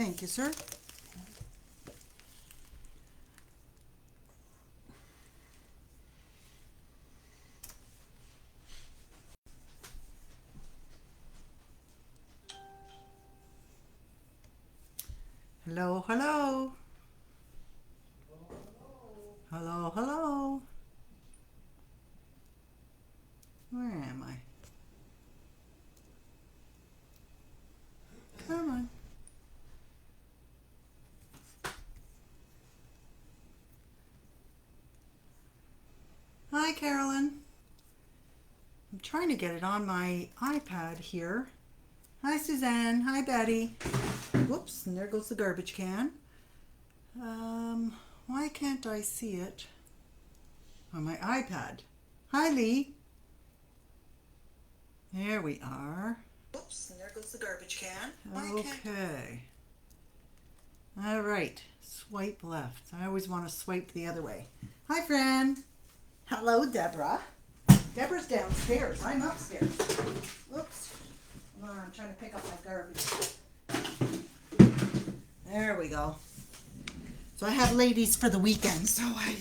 Thank you, sir. Hello, hello. Hello, hello. Where am I? Come on. Hi, Carolyn. I'm trying to get it on my iPad here. Hi, Suzanne. Hi, Betty. Whoops, and there goes the garbage can. Why can't I see it on my iPad? Hi, Lee. There we are. Whoops, and there goes the garbage can. Okay. All right. Swipe left. I always want to swipe the other way. Hi, friend. Hello, Deborah. Deborah's downstairs. I'm upstairs. Oops. I'm trying to pick up my garbage. There we go. So I have ladies for the weekend, so I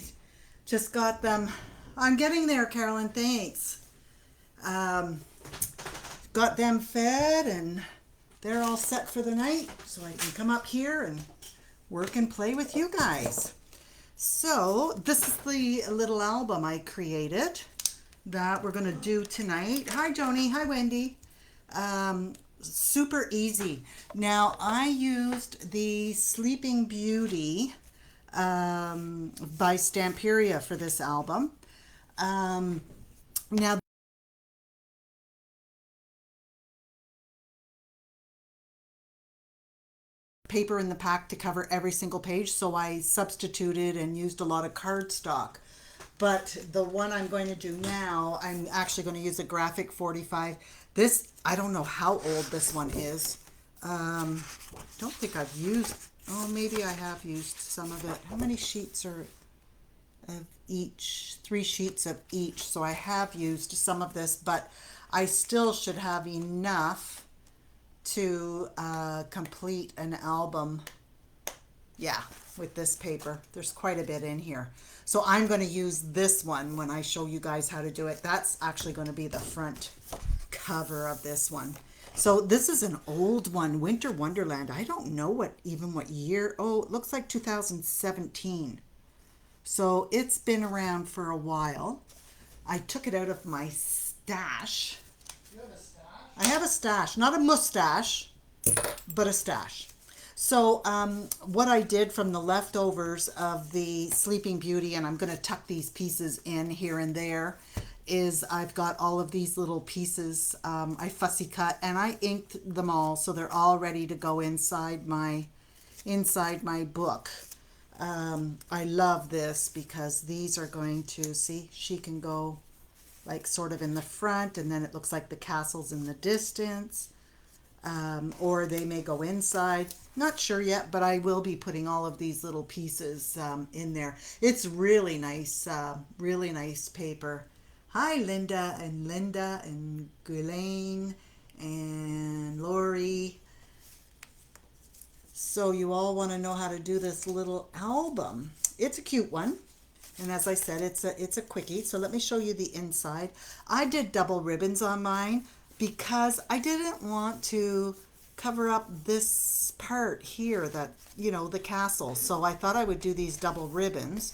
just got them. I'm getting there, Carolyn. Thanks. Got them fed and they're all set for the night, so I can come up here and work and play with you guys. So this is the little album I created that we're going to do tonight. Hi, Joni. Hi, Wendy. Super easy. Now, I used the Sleeping Beauty by Stamperia for this album. Now, paper in the pack to cover every single page, so I substituted and used a lot of cardstock. But the one I'm going to do now, I'm actually going to use a Graphic 45. This, I don't know how old this one is. Don't think I've used, oh, maybe I have used some of it. How many sheets are of each? 3 sheets of each. So I have used some of this, but I still should have enough to complete an album. Yeah, with this paper. There's quite a bit in here. So I'm going to use this one when I show you guys how to do it. That's actually going to be the front cover of this one. So this is an old one, Winter Wonderland. I don't know what year. Oh, it looks like 2017. So it's been around for a while. I took it out of my stash. You have a stash? I have a stash, not a mustache, but a stash. So what I did from the leftovers of the Sleeping Beauty, and I'm going to tuck these pieces in here and there, is I've got all of these little pieces I fussy cut and I inked them all so they're all ready to go inside my book. I love this because these are going to, see, she can go like sort of in the front, and then it looks like the castle's in the distance, or they may go inside. Not sure yet, but I will be putting all of these little pieces in there. It's really nice paper. Hi, Linda and Ghislaine and Lori. So you all want to know how to do this little album. It's a cute one. And as I said, it's a quickie. So let me show you the inside. I did double ribbons on mine because I didn't want to cover up this part here, that, you know, the castle. So I thought I would do these double ribbons.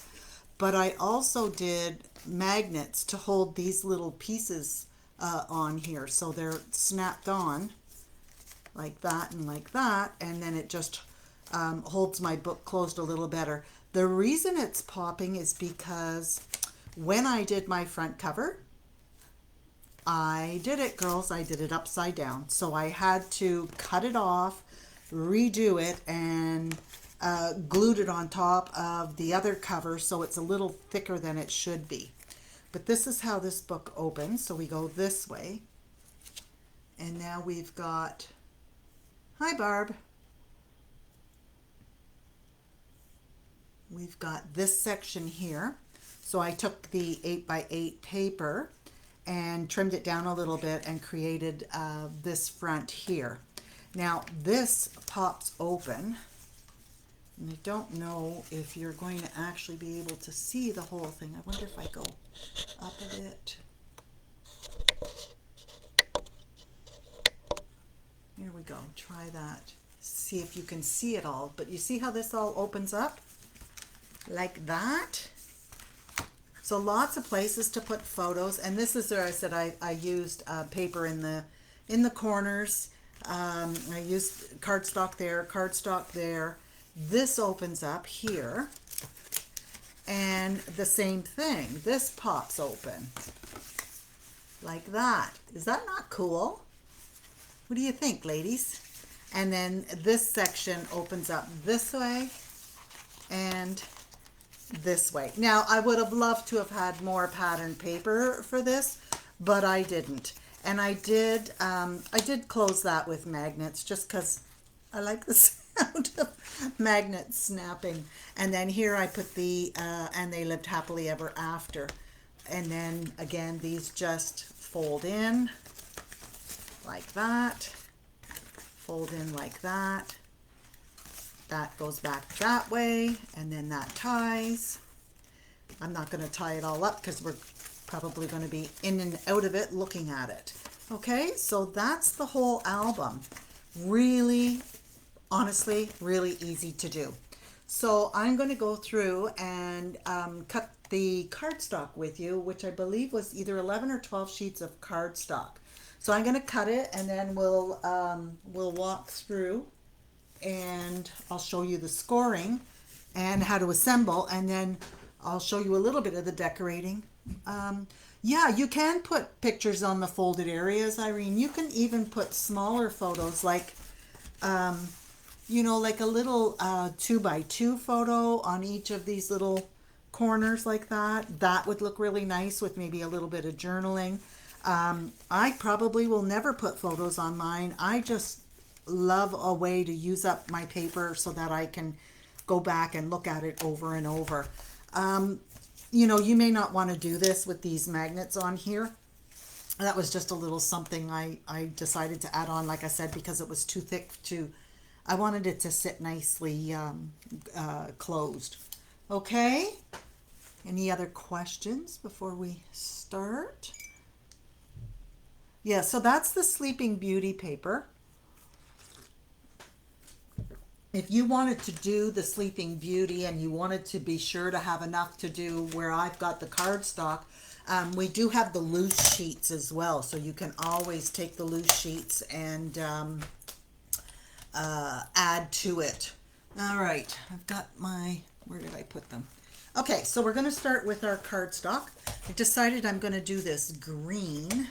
But I also did magnets to hold these little pieces on here. So they're snapped on like that and like that. And then it just holds my book closed a little better. The reason it's popping is because when I did my front cover, I did it, girls, I did it upside down. So I had to cut it off, redo it, and glued it on top of the other cover so it's a little thicker than it should be. But this is how this book opens. So we go this way. And now we've got, hi Barb. We've got this section here. So I took the 8x8 paper and trimmed it down a little bit and created this front here. Now this pops open, and I don't know if you're going to actually be able to see the whole thing. I wonder if I go up a bit. Here we go, try that. See if you can see it all, but you see how this all opens up? Like that. So lots of places to put photos, and this is where I said I used paper in the corners. I used cardstock there. This opens up here, and the same thing. This pops open like that. Is that not cool? What do you think, ladies? And then this section opens up this way and this way. Now, I would have loved to have had more pattern paper for this, but I didn't. And I did close that with magnets just because I like the sound of magnets snapping. And then here I put the, and they lived happily ever after. And then again, these just fold in like that, fold in like that. That goes back that way, and then that ties. I'm not going to tie it all up because we're probably going to be in and out of it looking at it. Okay, so that's the whole album. Really, honestly, really easy to do. So I'm going to go through and cut the cardstock with you, which I believe was either 11 or 12 sheets of cardstock. So I'm going to cut it, and then we'll walk through, and I'll show you the scoring and how to assemble, and then I'll show you a little bit of the decorating. Yeah, you can put pictures on the folded areas, Irene. You can even put smaller photos, like you know, like a little 2x2 photo on each of these little corners like that. That would look really nice with maybe a little bit of journaling. I probably will never put photos on mine. I just love a way to use up my paper so that I can go back and look at it over and over. You know, you may not want to do this with these magnets on here. That was just a little something I decided to add on, like I said, because it was too thick to, I wanted it to sit nicely closed. Okay, any other questions before we start? Yeah, so that's the Sleeping Beauty paper. If you wanted to do the Sleeping Beauty and you wanted to be sure to have enough to do where I've got the cardstock, we do have the loose sheets as well. So you can always take the loose sheets and add to it. All right, I've got my, where did I put them? Okay, so we're going to start with our cardstock. I decided I'm going to do this green.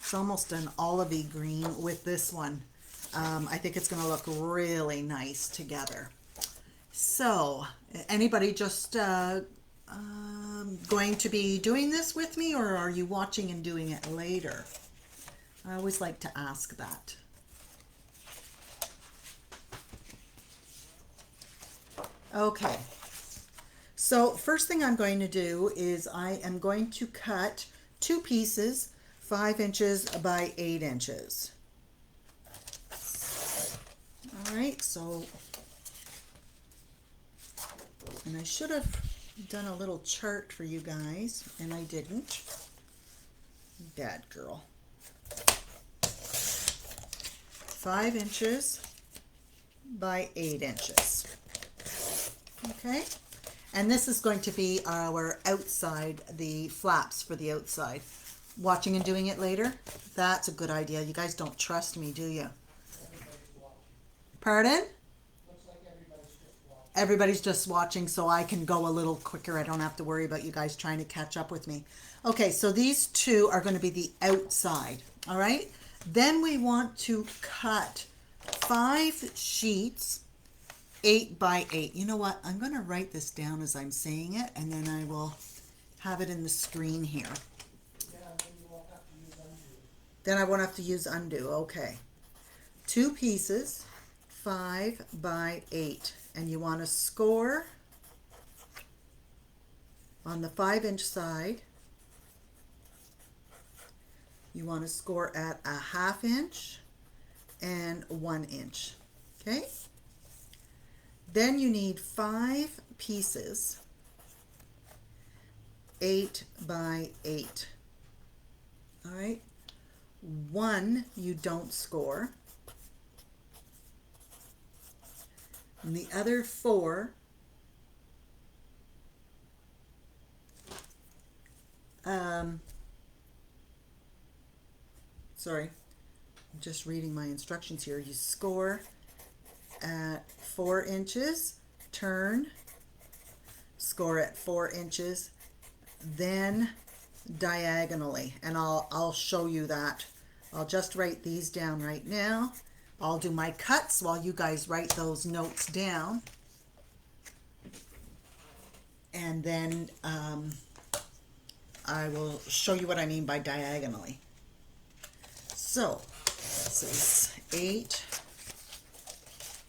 It's almost an olivey green with this one. I think it's going to look really nice together. So, anybody just going to be doing this with me, or are you watching and doing it later? I always like to ask that. Okay. So, first thing I'm going to do is I am going to cut two pieces, 5 inches by 8 inches. All right, so, and I should have done a little chart for you guys, and I didn't. Bad girl. 5 inches by 8 inches. Okay, and this is going to be our outside, the flaps for the outside. Watching and doing it later? That's a good idea. You guys don't trust me, do you? Pardon? Looks like everybody's just watching, so I can go a little quicker. I don't have to worry about you guys trying to catch up with me. Okay, so these two are going to be the outside, all right? Then we want to cut 5 sheets, 8 by 8. You know what? I'm going to write this down as I'm saying it, and then I will have it in the screen here. Then I won't have to use undo. Okay. 2 pieces, 5 by 8. And you want to score on the 5-inch side. You want to score at a 1/2 inch and 1 inch. Okay? Then you need 5 pieces, 8 by 8. All right? 1 you don't score. And the other 4 sorry, I'm just reading my instructions here. You score at 4 inches, turn, score at 4 inches, then diagonally, and I'll show you that. I'll just write these down right now. I'll do my cuts while you guys write those notes down, and then I will show you what I mean by diagonally. So this is 8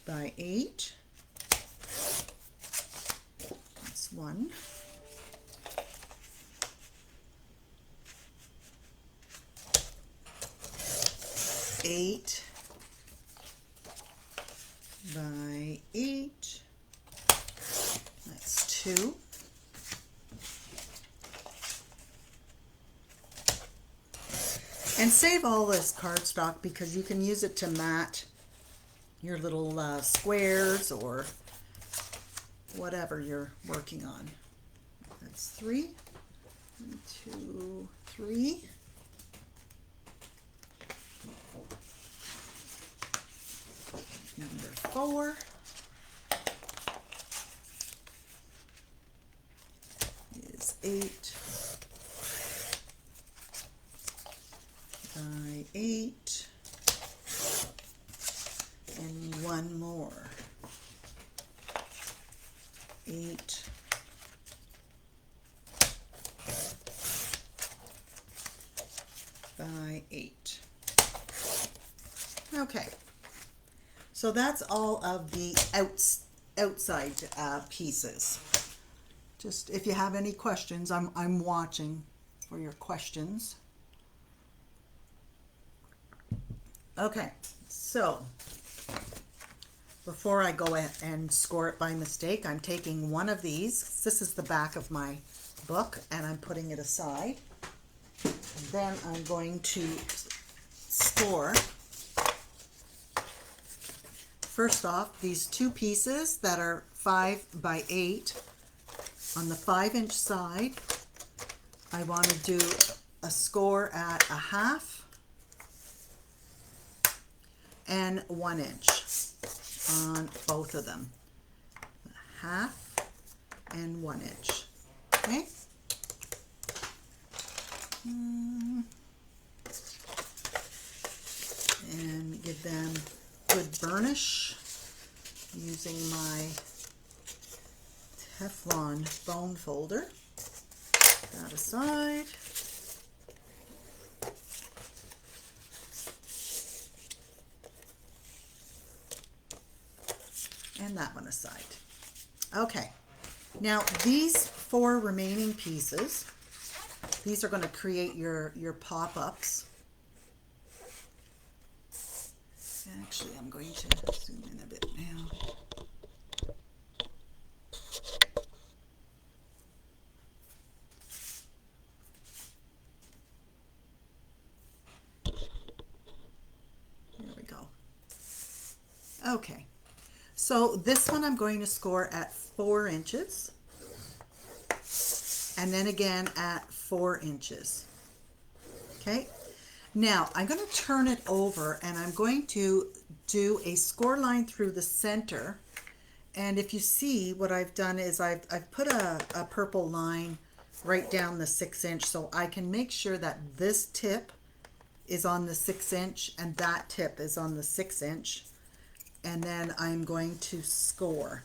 by 8. That's 1. 8 by 8. That's 2. And save all this cardstock because you can use it to mat your little squares or whatever you're working on. That's 3. 1, 2, 3. Number 4 is 8 by 8, and 1 more, 8 by 8. Okay. So that's all of the outside pieces. Just if you have any questions, I'm watching for your questions. Okay, so before I go and score it by mistake, I'm taking one of these. This is the back of my book, and I'm putting it aside. Then I'm going to score. First off, these 2 pieces that are 5 by 8 on the 5-inch side, I want to do a score at 1/2 and 1 inch on both of them. 1/2 and 1 inch. Okay? And give them good burnish using my Teflon bone folder. That aside. And that one aside. Okay, now these 4 remaining pieces, these are going to create your pop-ups. Actually, I'm going to zoom in a bit now. There we go. Okay. So this one I'm going to score at 4 inches, and then again at 4 inches. Okay, now I'm going to turn it over, and I'm going to do a score line through the center. And if you see, what I've done is I've put a purple line right down the 6-inch, so I can make sure that this tip is on the 6-inch and that tip is on the 6-inch. And then I'm going to score.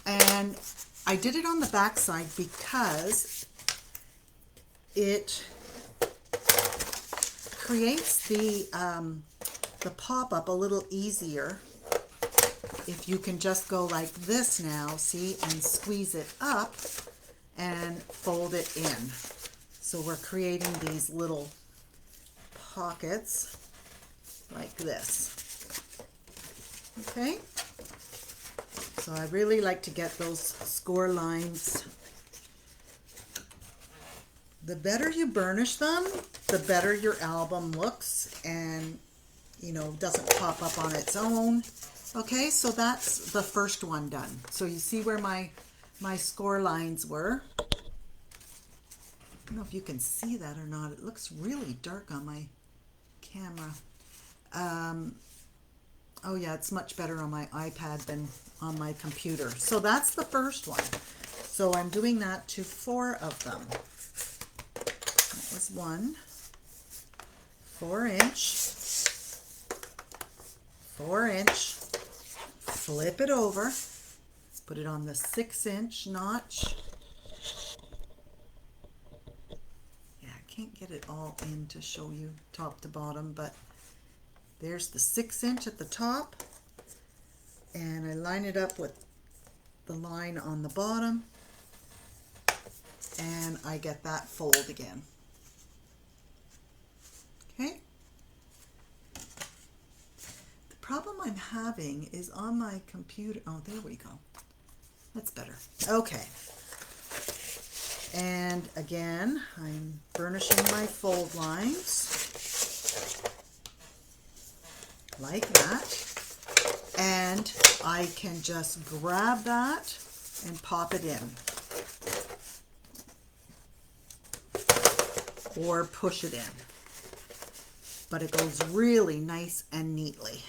And I did it on the back side because it creates the pop-up a little easier if you can just go like this now, see, and squeeze it up and fold it in. So we're creating these little pockets like this. Okay, so I really like to get those score lines. The better you burnish them, the better your album looks and, you know, doesn't pop up on its own. Okay, so that's the first one done. So you see where my score lines were. I don't know if you can see that or not. It looks really dark on my camera. Oh yeah, it's much better on my iPad than on my computer. So that's the first one. So I'm doing that to 4 of them. That was 1, 4-inch, 4-inch, flip it over, put it on the 6-inch notch. Yeah, I can't get it all in to show you top to bottom, but there's the 6-inch at the top, and I line it up with the line on the bottom, and I get that fold again. Okay. The problem I'm having is on my computer. Oh, there we go. That's better. Okay. And again, I'm burnishing my fold lines like that. And I can just grab that and pop it in. Or push it in. But it goes really nice and neatly.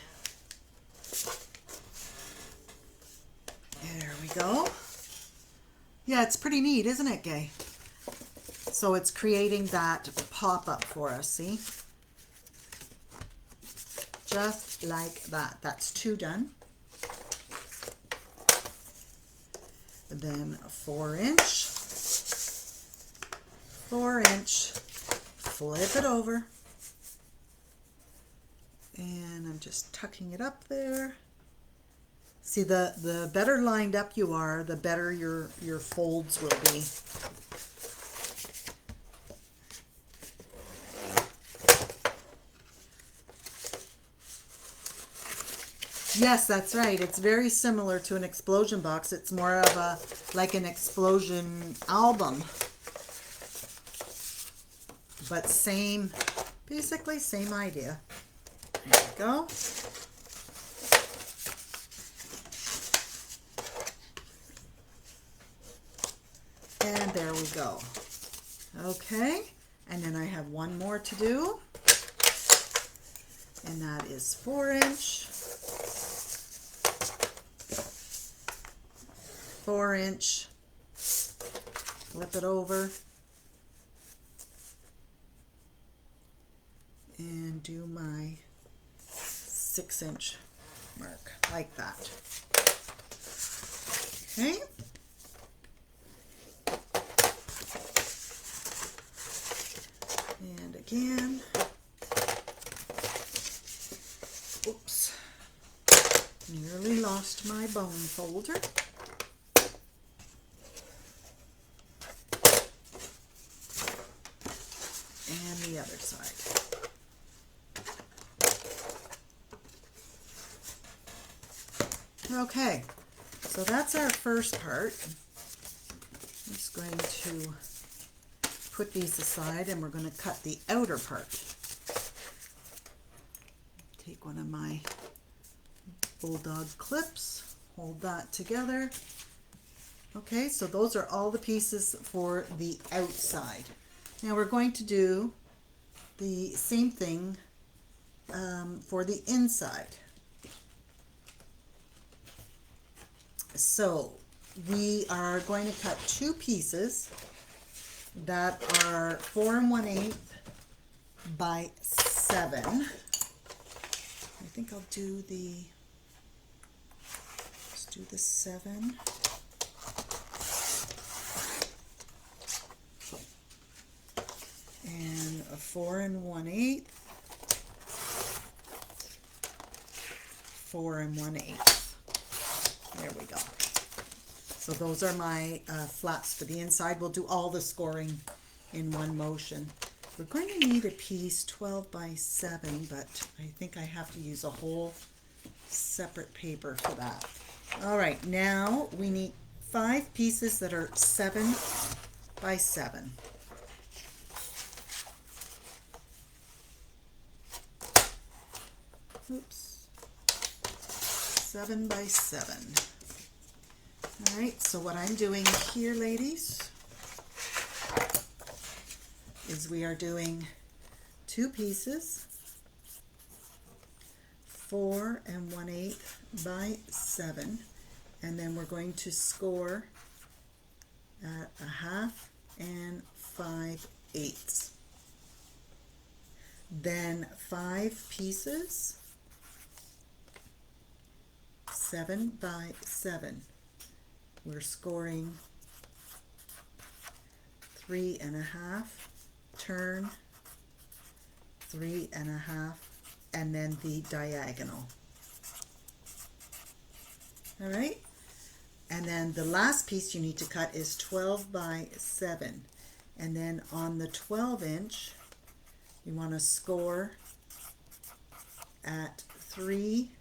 There we go. Yeah, it's pretty neat, isn't it, Gay? So it's creating that pop-up for us, see? Just like that. That's 2 done. And then a 4-inch, 4-inch, flip it over. And I'm just tucking it up there. See, the better lined up you are, the better your folds will be. Yes, that's right. It's very similar to an explosion box. It's more of a like an explosion album. But same, basically same idea. There we go. And there we go. Okay, and then I have one more to do. And that is 4-inch, 4-inch, flip it over, and do my 6-inch mark like that. Okay. And again, oops, nearly lost my bone folder. And the other side. Okay, so that's our first part. I'm just going to put these aside and we're going to cut the outer part. Take one of my bulldog clips, hold that together. Okay, so those are all the pieces for the outside. Now we're going to do the same thing for the inside. So we are going to cut 2 pieces that are 4 1/8 by 7. I think I'll do let's do the 7. And a 4 1/8, 4 1/8. There we go. So those are my flaps for the inside. We'll do all the scoring in one motion. We're going to need a piece 12 by 7, but I think I have to use a whole separate paper for that. All right, now we need 5 pieces that are 7 by 7. Oops. 7 by 7. All right, so what I'm doing here, ladies, is we are doing 2 pieces, 4 1/8 by 7, and then we're going to score at 1/2 and 5/8. Then 5 pieces, 7 by 7. We're scoring 3 1/2, turn, 3 1/2, and then the diagonal. All right, and then the last piece you need to cut is 12 by 7, and then on the 12-inch you want to score at 3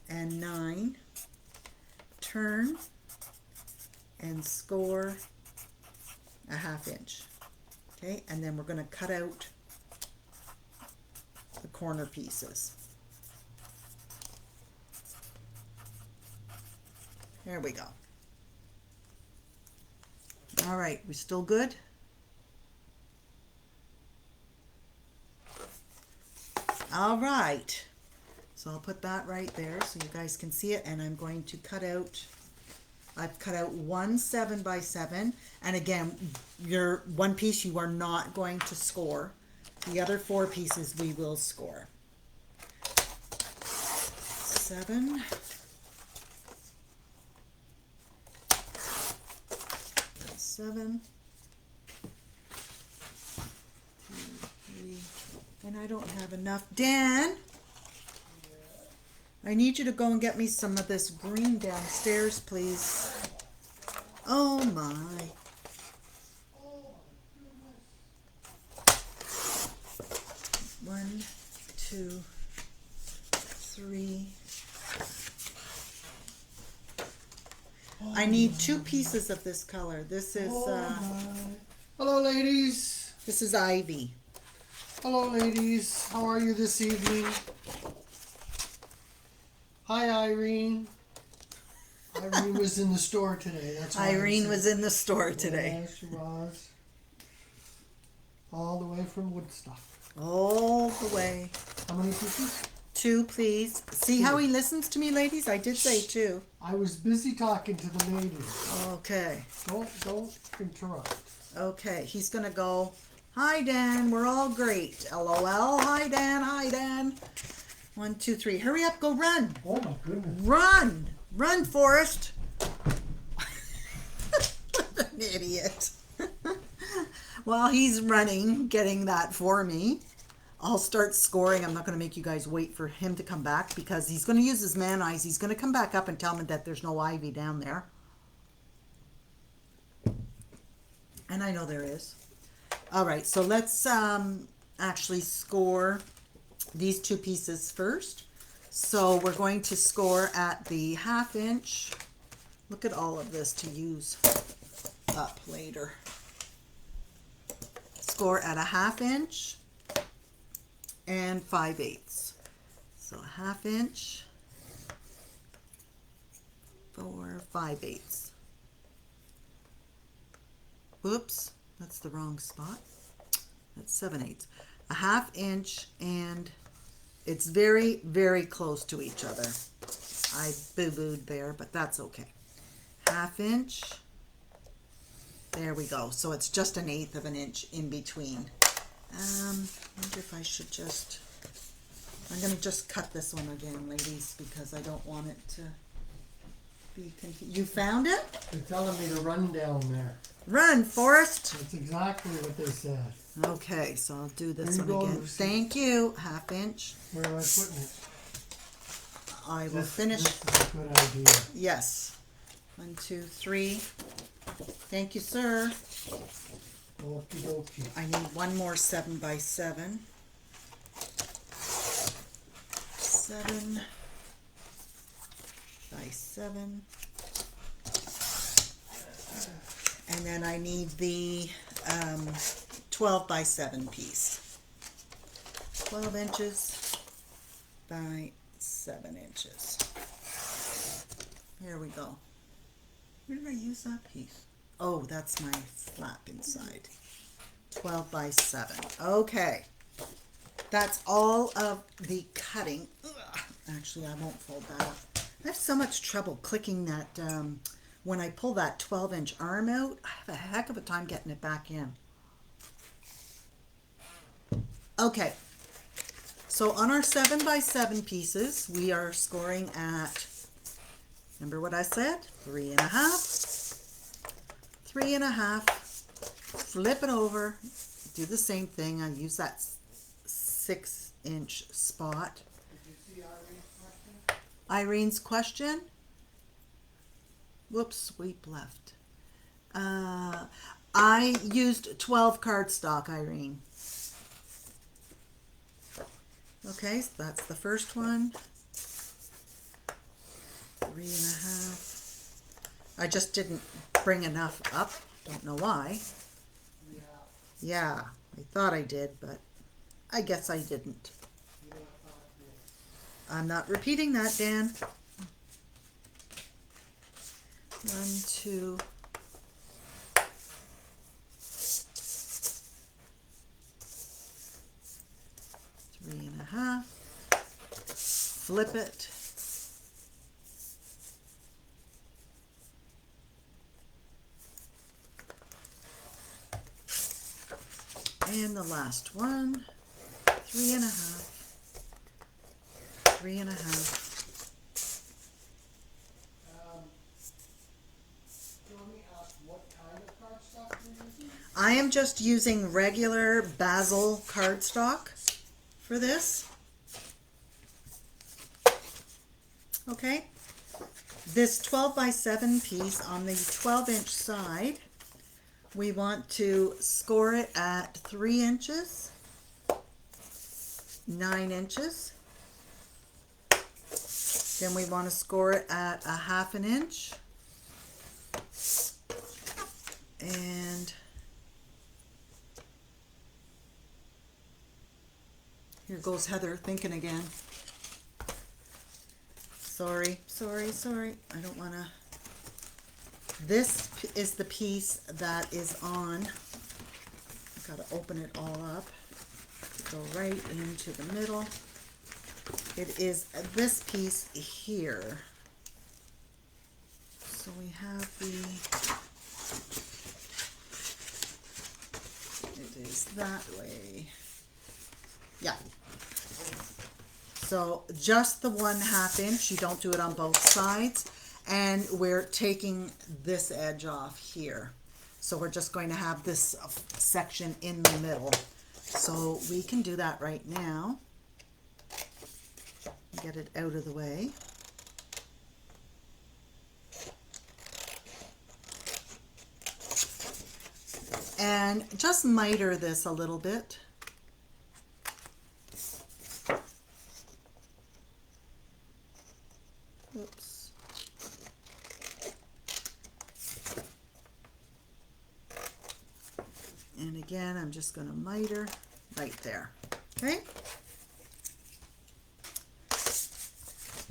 9, turn, and score a 1/2 inch. Okay, and then we're going to cut out the corner pieces. There we go. All right, we still good? All right. So I'll put that right there so you guys can see it, and I'm going to cut out, I've cut out 1 7 by 7, and again, your one piece you are not going to score. The other 4 pieces we will score. 7. 7. 2, 3. And I don't have enough. Dan, I need you to go and get me some of this green downstairs, please. Oh my. One, 2, 3. I need 2 pieces of this color. This is Hello, ladies. this is ivy. Hello, ladies. How are you this evening? Hi, Irene. Irene was in the store today. That's why Irene was in the store today. Yeah, she was. All the way from Woodstock. All the way. How many pieces? 2, please. See how he listens to me, ladies? I did say 2. I was busy talking to the ladies. Okay. Don't interrupt. Okay. He's gonna go. Hi, Dan. We're all great. LOL. Hi, Dan. Hi, Dan. 1, 2, 3. Hurry up. Go run. Oh my goodness. Run. Run, Forrest. What an idiot. While he's running, getting that for me, I'll start scoring. I'm not going to make you guys wait for him to come back because he's going to use his man eyes. He's going to come back up and tell me that there's no ivy down there. And I know there is. All right, so let's actually score these 2 pieces first. So we're going to score at the 1/2 inch. Look at all of this to use up later. Score at a 1/2 inch and 5/8. So a 1/2 inch for 5/8. Whoops, that's the wrong spot. That's 7/8. A 1/2 inch, and it's very, very close to each other. I boo-booed there, but that's okay. 1/2 inch. There we go. So it's just 1/8 of an inch in between. I wonder if I should just, I'm going to just cut this one again, ladies, because I don't want it to be confused. You found it? They're telling me to run down there. Run, Forrest. That's exactly what they said. Okay, so I'll do this There you one go, again. Lucy. Thank you. 1/2 inch. Where am I putting it? I will This finish. is a good idea. Yes. 1, 2, 3. Thank you, sir. Okie dokie. I need one more 7 by 7. 7 by 7. And then I need the 12 by 7 piece. 12 inches by 7 inches. Here we go. Where did I use that piece? Oh, that's my flap inside. 12 by 7. Okay. That's all of the cutting. Ugh. Actually, I won't fold that up. I have so much trouble clicking that. When I pull that 12-inch arm out, I have a heck of a time getting it back in. Okay. So on our 7 by 7 pieces, we are scoring at, remember what I said? 3.5. 3.5. Flip it over. Do the same thing. I use that 6-inch spot. Did you see Irene's question? Irene's question? Whoops, sweep left. I used 12 cardstock, Irene. Okay, so that's the first one. 3.5. I just didn't bring enough up. Don't know why. Yeah, I thought I did, but I guess I didn't. I'm not repeating that, Dan. 1, 2, 3.5. Flip it. And the last one, 3.5. 3.5. I am just using regular Basil cardstock for this. Okay. This 12 by 7 piece on the 12-inch side, we want to score it at 3 inches, 9 inches. Then we want to score it at 1/2 inch. And here goes Heather thinking again. Sorry. I don't want to. This is the piece that is on. I've got to open it all up. Go right into the middle. It is this piece here. So we have it is that way. Yeah. So just the 1/2 inch, you don't do it on both sides. And we're taking this edge off here. So we're just going to have this section in the middle. So we can do that right now. Get it out of the way. And just miter this a little bit. Oops. And again, I'm just going to miter right there. Okay?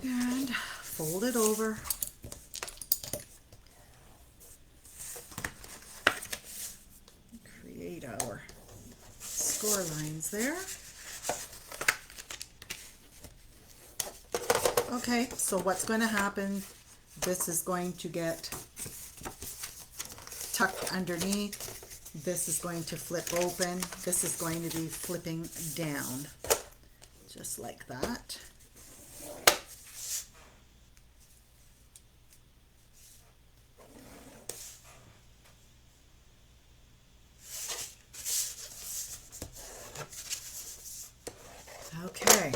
And fold it over. Create our score lines there. Okay, so what's going to happen, this is going to get tucked underneath. This is going to flip open. This is going to be flipping down, just like that. Okay,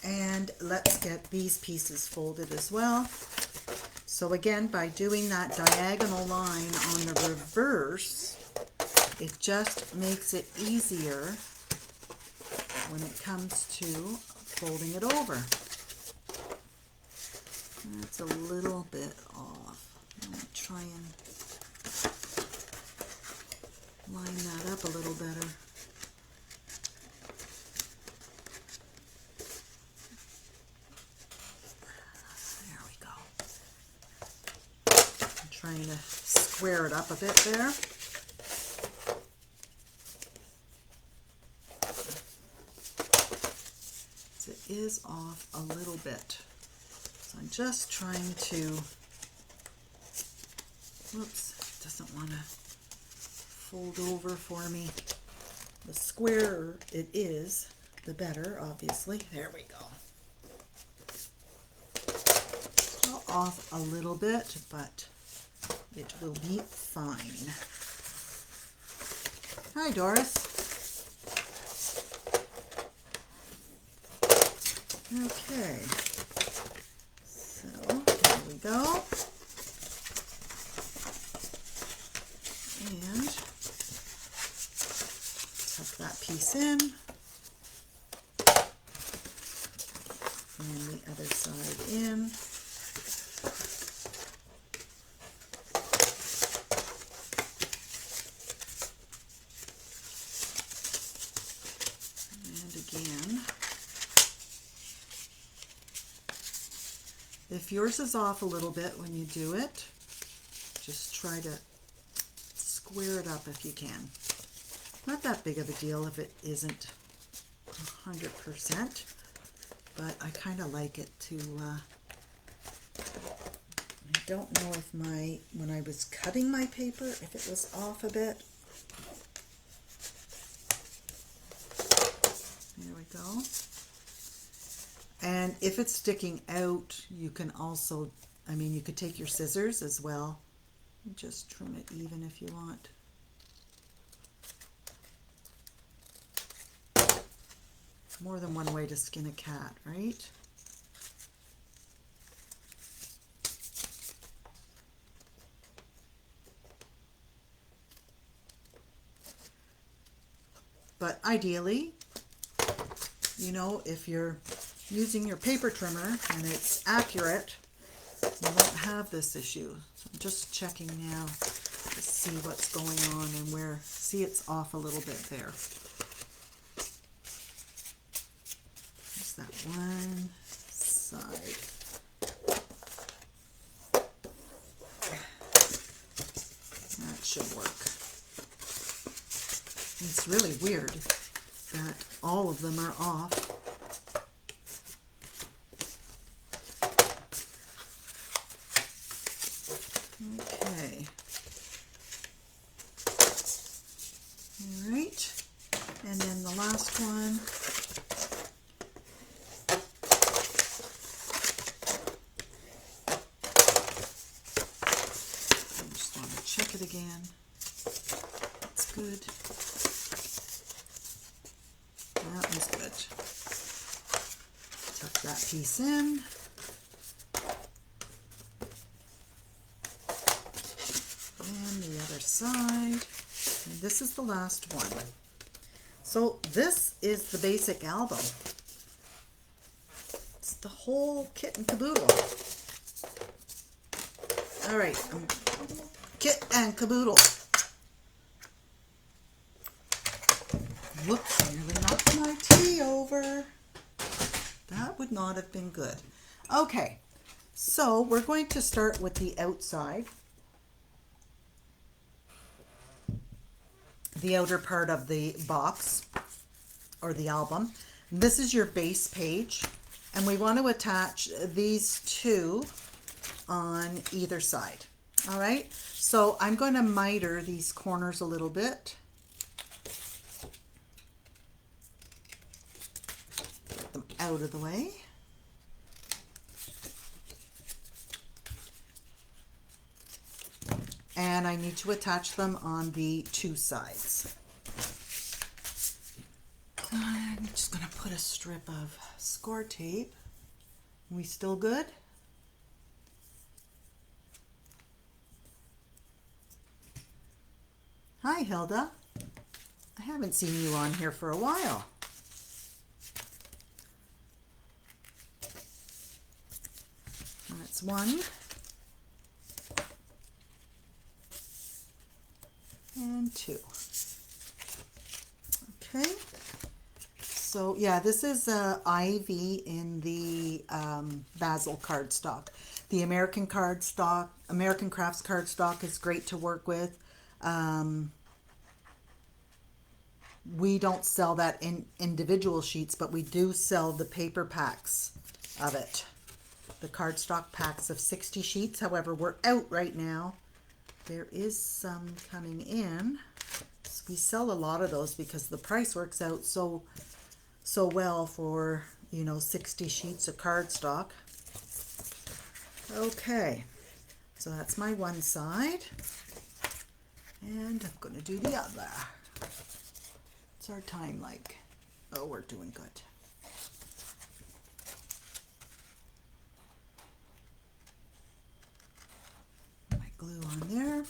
and let's get these pieces folded as well. So again, by doing that diagonal line on the reverse, it just makes it easier when it comes to folding it over. That's a little bit off. I'm going to try and line that up a little better. There we go. I'm trying to square it up a bit there. So it is off a little bit. So I'm just trying to, whoops, it doesn't want to fold over for me. The squarer it is, the better, obviously. There we go. Still off a little bit, but it will be fine. Hi, Doris. Okay. So, there we go. And tuck that piece in. And the other side in. And again. If yours is off a little bit when you do it, just try to square it up if you can. Not that big of a deal if it isn't 100%, but I kind of like it to, I don't know if when I was cutting my paper, if it was off a bit. There we go. And if it's sticking out, you can also, you could take your scissors as well. Just trim it even if you want. More than one way to skin a cat, right? But ideally, if you're using your paper trimmer and it's accurate, you won't have this issue. So I'm just checking now to see what's going on and where. See, it's off a little bit there. There's that one side. That should work. It's really weird that all of them are off. Okay. All right. And then the last one. I just want to check it again. That's good. That was good. Tuck that piece in. And the other side. And this is the last one. So this is the basic album. It's the whole kit and caboodle. All right, kit and caboodle. Whoops, nearly knocked my tea over. That would not have been good. Okay, so we're going to start with the outside. The outer part of the box or the album. This is your base page, and we want to attach these two on either side. All right, so I'm going to miter these corners a little bit. Get them out of the way. And I need to attach them on the two sides. I'm just going to put a strip of score tape. We still good? Hi, Hilda. I haven't seen you on here for a while. That's one. And two. Okay. So yeah, this is Ivy in the Basil cardstock. The American cardstock, American Crafts cardstock is great to work with. We don't sell that in individual sheets, but we do sell the paper packs of it. The cardstock packs of 60 sheets. However, we're out right now. There is some coming in. So we sell a lot of those because the price works out so well for, 60 sheets of cardstock. Okay, so that's my one side. And I'm going to do the other. What's our time like? Oh, we're doing good. My glue on there.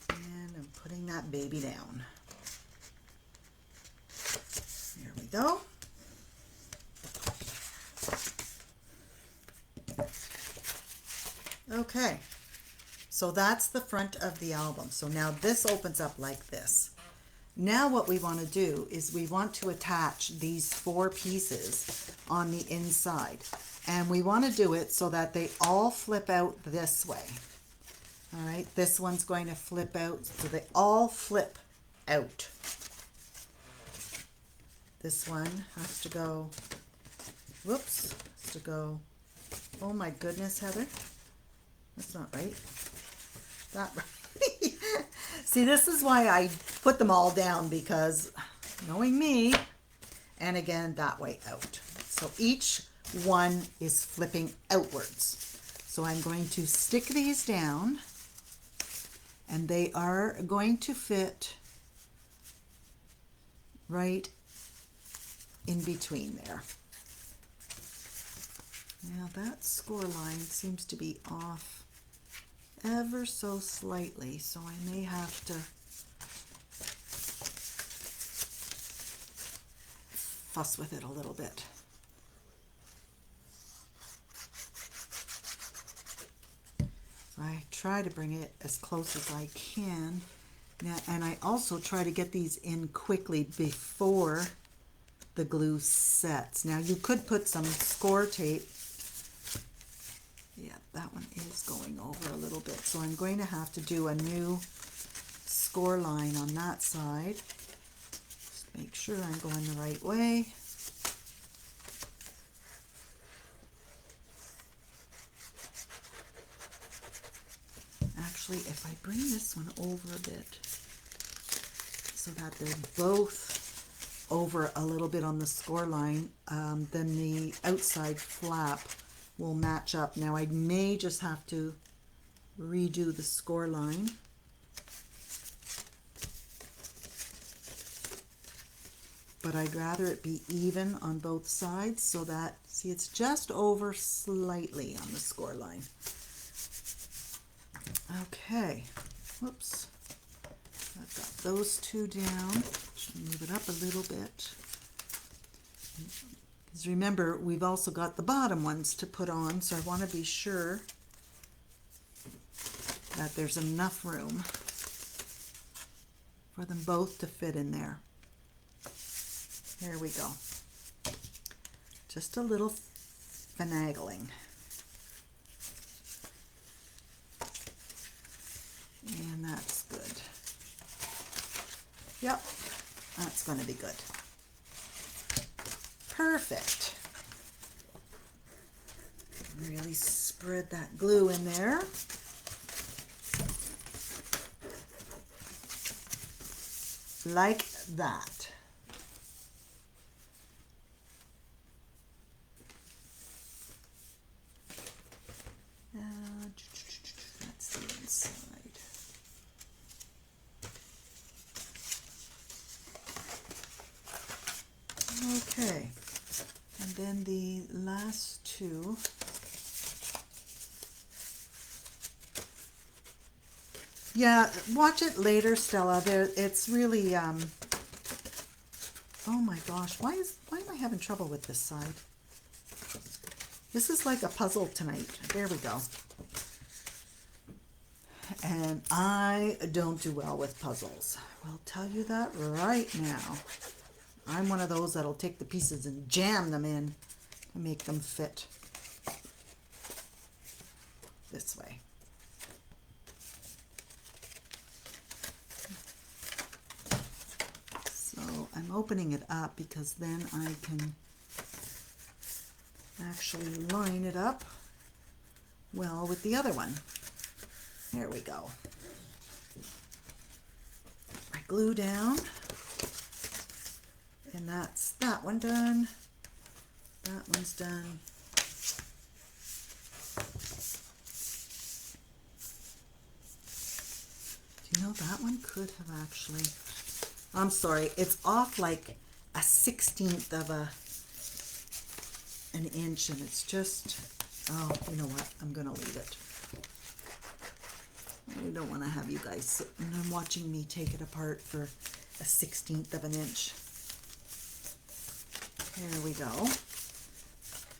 And I'm putting that baby down. There we go. Okay, so that's the front of the album. So now this opens up like this. Now what we want to do is we want to attach these 4 pieces on the inside. And we want to do it so that they all flip out this way. All right, this one's going to flip out, so they all flip out. This one has to go, whoops, has to go, oh my goodness, Heather. That's not right. That right. See, this is why I put them all down, because knowing me, and again, that way out. So each one is flipping outwards. So I'm going to stick these down, and they are going to fit right in between there. Now that score line seems to be off ever so slightly, so I may have to fuss with it a little bit. So I try to bring it as close as I can. Now, and I also try to get these in quickly before the glue sets. Now you could put some score tape. Yeah, that one is going over a little bit. So I'm going to have to do a new score line on that side. Just make sure I'm going the right way. Actually, if I bring this one over a bit so that they're both over a little bit on the score line, then the outside flap will match up. Now I may just have to redo the score line. But I'd rather it be even on both sides so that, see, it's just over slightly on the score line. Okay, whoops. I've got those 2 down. Should move it up a little bit. Because remember, we've also got the bottom ones to put on, so I want to be sure that there's enough room for them both to fit in there. There we go. Just a little finagling. And that's good. Yep, that's going to be good. Perfect. Really spread that glue in there. Like that. That's the inside. Okay, and then the last 2. Yeah, watch it later, Stella. It's really oh my gosh, why am I having trouble with this side? This is like a puzzle tonight. There we go. And I don't do well with puzzles. I'll tell you that right now. I'm one of those that'll take the pieces and jam them in and make them fit. This way. So I'm opening it up because then I can actually line it up well with the other one. There we go. I glue down, and that's that one done. That one's done. Do you know that one could have actually, I'm sorry, it's off like a 1/16 of an inch, and it's just, oh, you know what, I'm gonna leave it. I don't want to have you guys sitting and watching me take it apart for a 1/16 of an inch. There we go.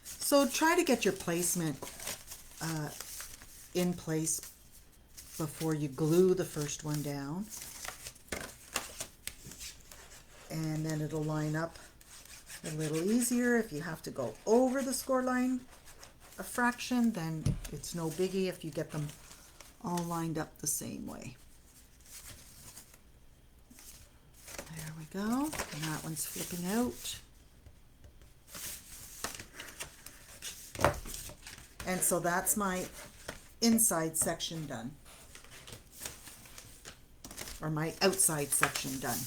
So try to get your placement in place before you glue the first one down. And then it'll line up a little easier. If you have to go over the score line a fraction, then it's no biggie if you get them all lined up the same way. There we go. And that one's flipping out. And so that's my inside section done. Or my outside section done.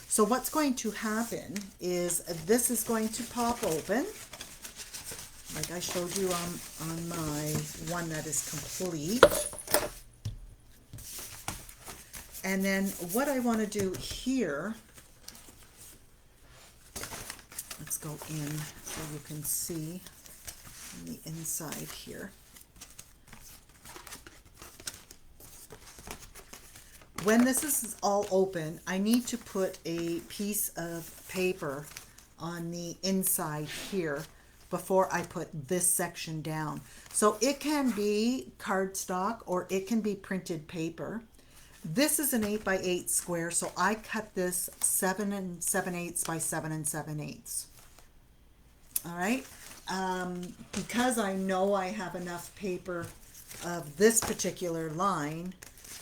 So what's going to happen is this is going to pop open, like I showed you on my one that is complete. And then what I want to do here, let's go in so you can see on the inside here. When this is all open, I need to put a piece of paper on the inside here before I put this section down. So it can be cardstock or it can be printed paper. This is an 8x8 square, so I cut this 7 7/8 by 7 7/8. All right. Because I know I have enough paper of this particular line,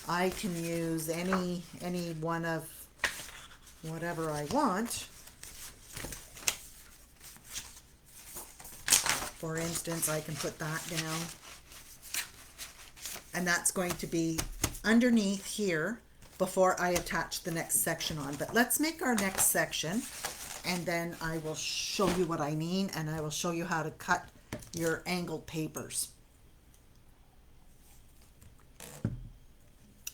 I can use any one of whatever I want. For instance, I can put that down. And that's going to be underneath here before I attach the next section on. But let's make our next section, and then I will show you what I mean, and I will show you how to cut your angled papers.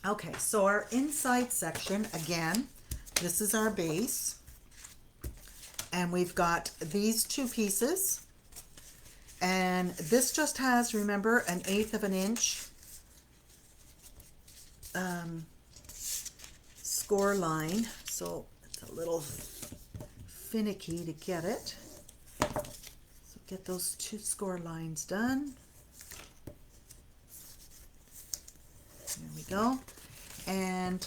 Okay, so our inside section, again, this is our base, and we've got these two pieces, and this just has, remember, an 1/8 of an inch score line, so it's a little finicky to get it. So get those two score lines done. There we go. And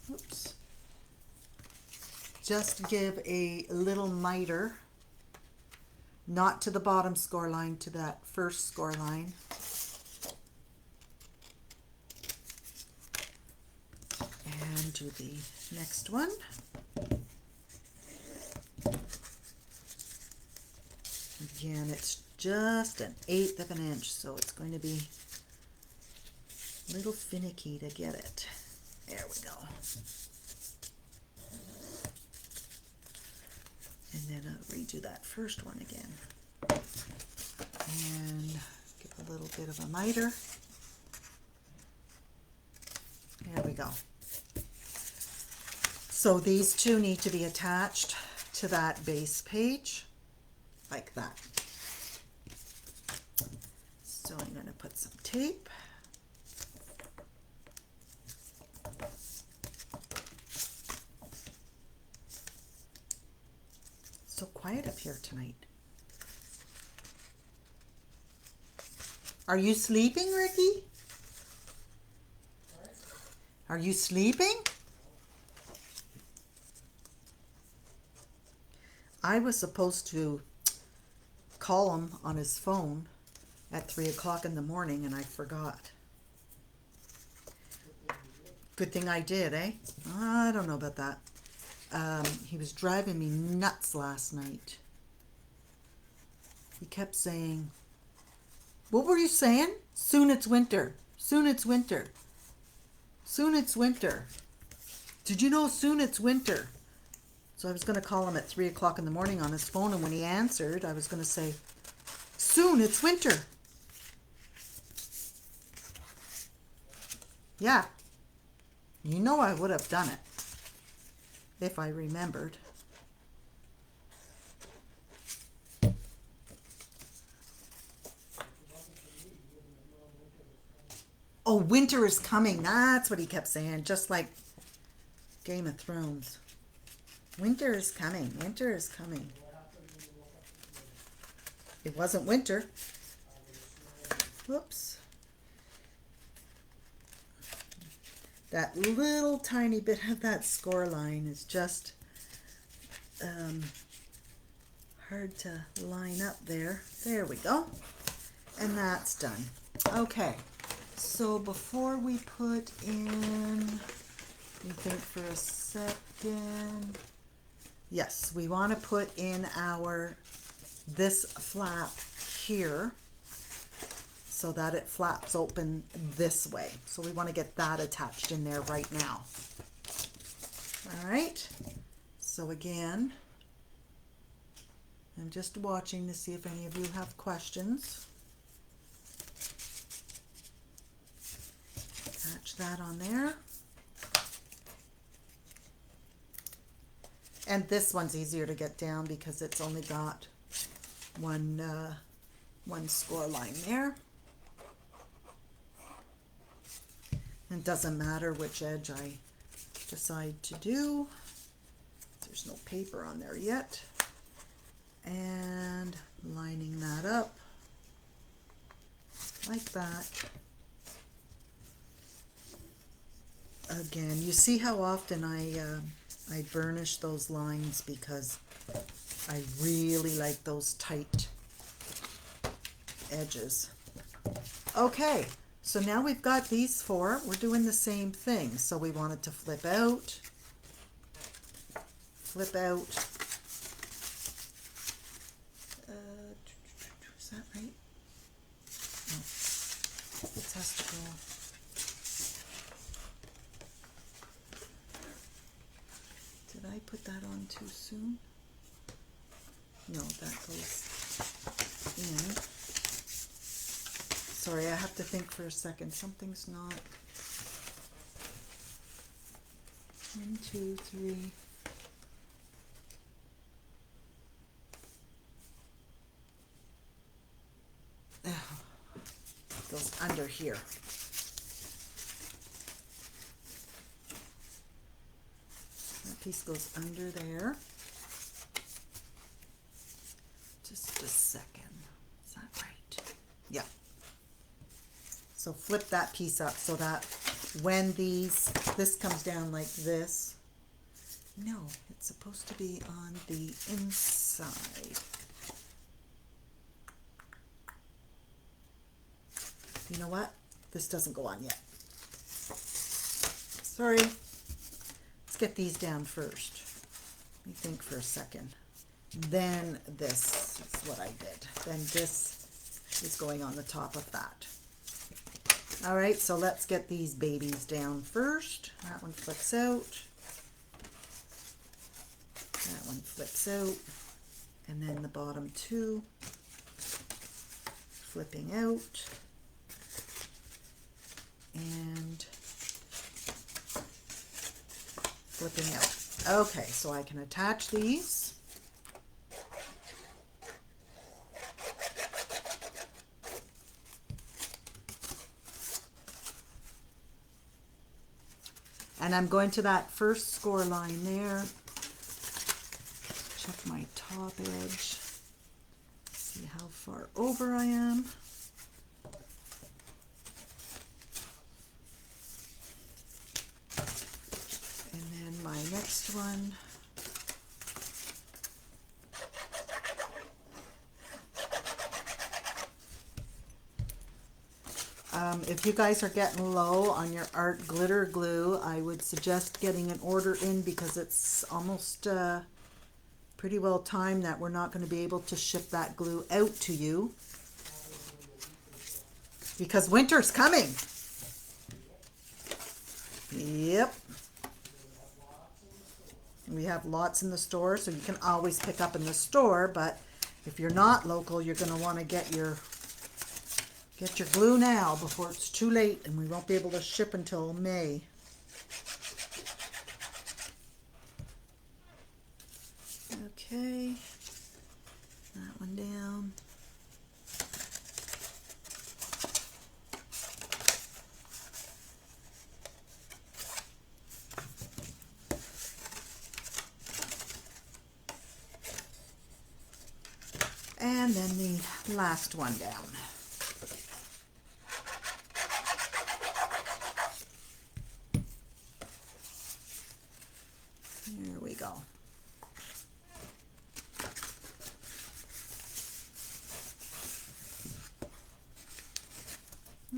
oops, just give a little miter, not to the bottom score line, to that first score line. And do the next one. Again, it's just an 1/8 of an inch, so it's going to be a little finicky to get it. There we go. And then I'll redo that first one again. And give a little bit of a miter. There we go. So these two need to be attached to that base page, like that. So I'm going to put some tape. So quiet up here tonight. Are you sleeping, Ricky? Are you sleeping? I was supposed to call him on his phone at 3 o'clock in the morning and I forgot. Good thing I did, eh? I don't know about that. He was driving me nuts last night. He kept saying, what were you saying? Soon it's winter. Soon it's winter. Soon it's winter. Did you know soon it's winter? So I was going to call him at 3 o'clock in the morning on his phone, and when he answered, I was going to say, soon it's winter. Yeah. You know I would have done it if I remembered. Oh, winter is coming. That's what he kept saying, just like Game of Thrones. Winter is coming. Winter is coming. It wasn't winter. Whoops. That little tiny bit of that score line is just hard to line up there. There we go. And that's done. Okay. So before we put in, let me think for a second. Yes, we want to put in this flap here so that it flaps open this way. So we want to get that attached in there right now. All right. So again, I'm just watching to see if any of you have questions. Attach that on there. And this one's easier to get down because it's only got one score line there. It doesn't matter which edge I decide to do. There's no paper on there yet. And lining that up like that. Again, you see how often I burnish those lines because I really like those tight edges. Okay, so now we've got these four. We're doing the same thing. So we want it to flip out, flip out. Is that right? No, this has to go. Did I put that on too soon? No, that goes in. Sorry, I have to think for a second. Something's not. 1, 2, 3. It goes under here. That piece goes under there. Just a second. Is that right? Yeah. So flip that piece up so that when this comes down like this. No, it's supposed to be on the inside. You know what? This doesn't go on yet. Sorry. Let's get these down first. Let me think for a second. Then this is what I did. Then this is going on the top of that. All right, so let's get these babies down first. That one flips out. That one flips out. And then the bottom two flipping out. And flipping out. Okay, so I can attach these. And I'm going to that first score line there. Check my top edge. See how far over I am. next one. If you guys are getting low on your art glitter glue, I would suggest getting an order in because it's almost pretty well time that we're not going to be able to ship that glue out to you because winter's coming. Yep. We have lots in the store, so you can always pick up in the store, but if you're not local, you're going to want to get your glue now before it's too late and we won't be able to ship until May. Okay, that one down. And then the last one down. There we go.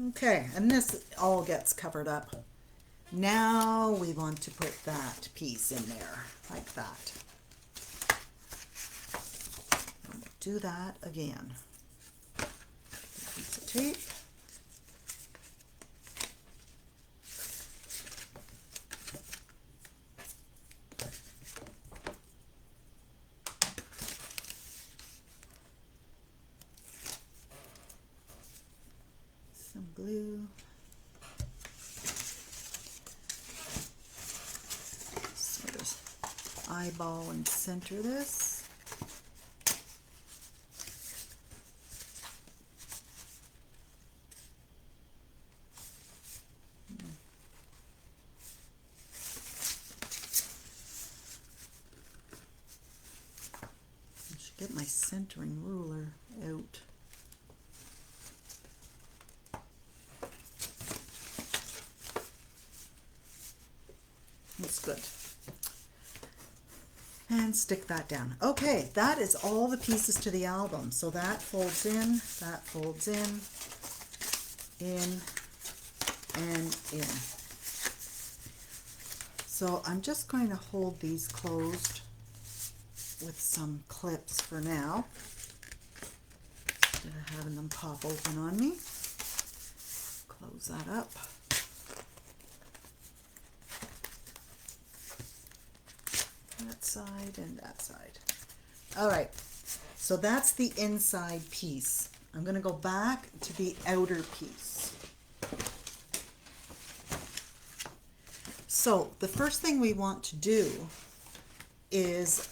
Okay, and this all gets covered up. Now we want to put that piece in there, like that. And we'll do that again. Piece of tape. Some glue. Sort of eyeball and center this. I should get my centering ruler out. That's good. And stick that down. Okay, that is all the pieces to the album. So that folds in, in, and in. So I'm just going to hold these closed with some clips for now, instead of having them pop open on me. Close that up. That side and that side. All right, so that's the inside piece. I'm going to go back to the outer piece. So the first thing we want to do is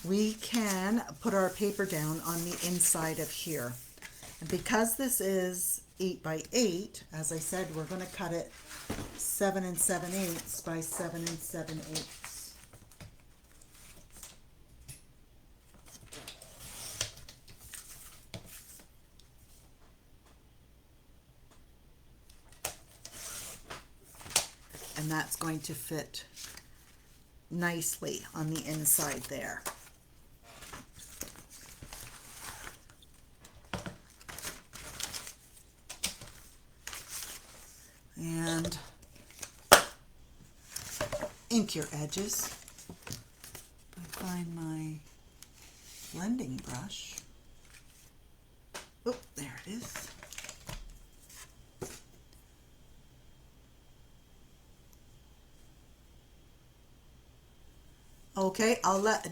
we can put our paper down on the inside of here. And because this is 8 by 8, as I said, we're going to cut it 7 7/8 by 7 7/8. And that's going to fit nicely on the inside there. And ink your edges. I find my blending brush. Oh, there it is. Okay, I'll let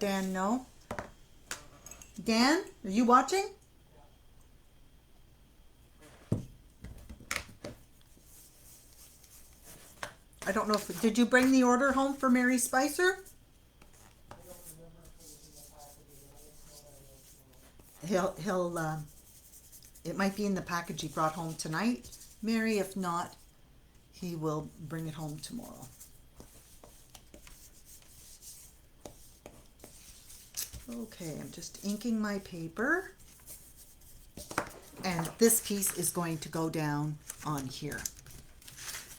Dan know. Dan, are you watching? I don't know if, did you bring the order home for Mary Spicer? It might be in the package he brought home tonight, Mary. If not, he will bring it home tomorrow. Okay, I'm just inking my paper, and this piece is going to go down on here.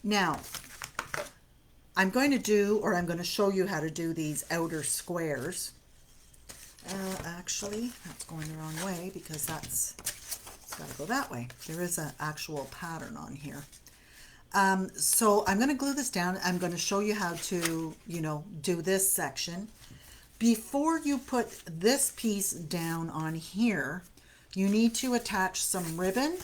Now, I'm going to do, or I'm going to show you how to do these outer squares. Actually, that's going the wrong way because it's got to go that way. There is an actual pattern on here. So I'm going to glue this down. I'm going to show you how to, do this section. Before you put this piece down on here, you need to attach some ribbon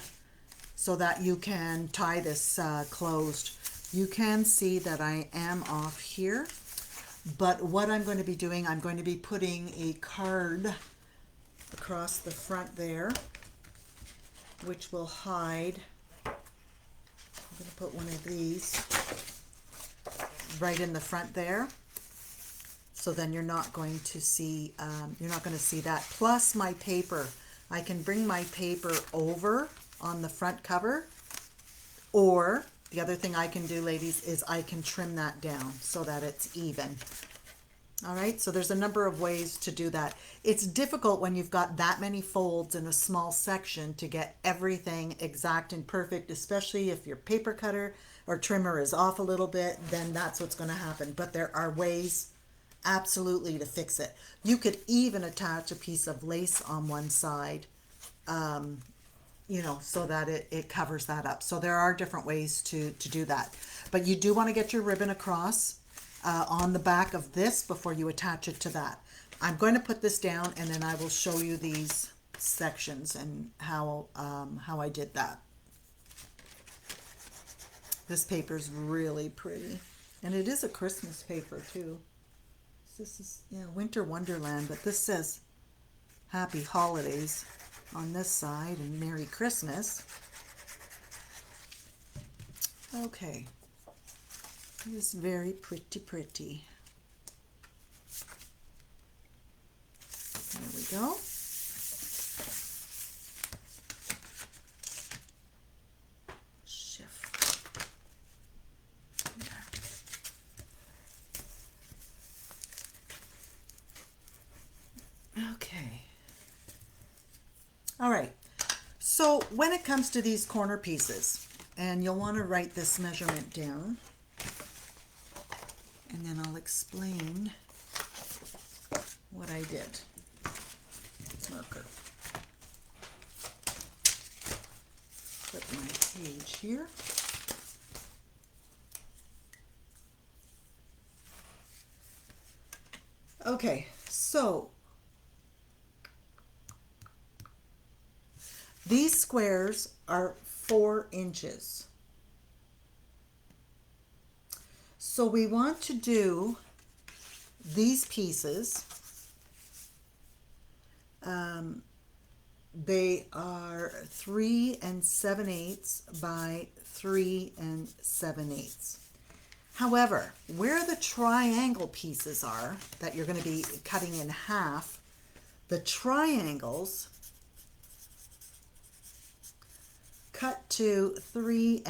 so that you can tie this closed. You can see that I am off here, but what I'm going to be doing, I'm going to be putting a card across the front there, which will hide. I'm going to put one of these right in the front there. So then you're not going to see, that. Plus my paper. I can bring my paper over on the front cover, or the other thing I can do, ladies, is I can trim that down so that it's even. All right, so there's a number of ways to do that. It's difficult when you've got that many folds in a small section to get everything exact and perfect, especially if your paper cutter or trimmer is off a little bit, then that's what's going to happen. But there are ways absolutely to fix it. You could even attach a piece of lace on one side, so that it covers that up. So there are different ways to do that. But you do want to get your ribbon across on the back of this before you attach it to that. I'm going to put this down and then I will show you these sections and how I did that. This paper's really pretty. And it is a Christmas paper too. This is, Winter Wonderland, but this says Happy Holidays on this side and Merry Christmas. Okay. It is very pretty. There we go. Shift. Okay. All right. So when it comes to these corner pieces, and you'll want to write this measurement down, and then I'll explain what I did. Marker. Put my page here. Okay, so these squares are 4 inches. So we want to do these pieces. They are 3 7/8 by 3 7/8. However, where the triangle pieces are that you're going to be cutting in half, the triangles cut to 3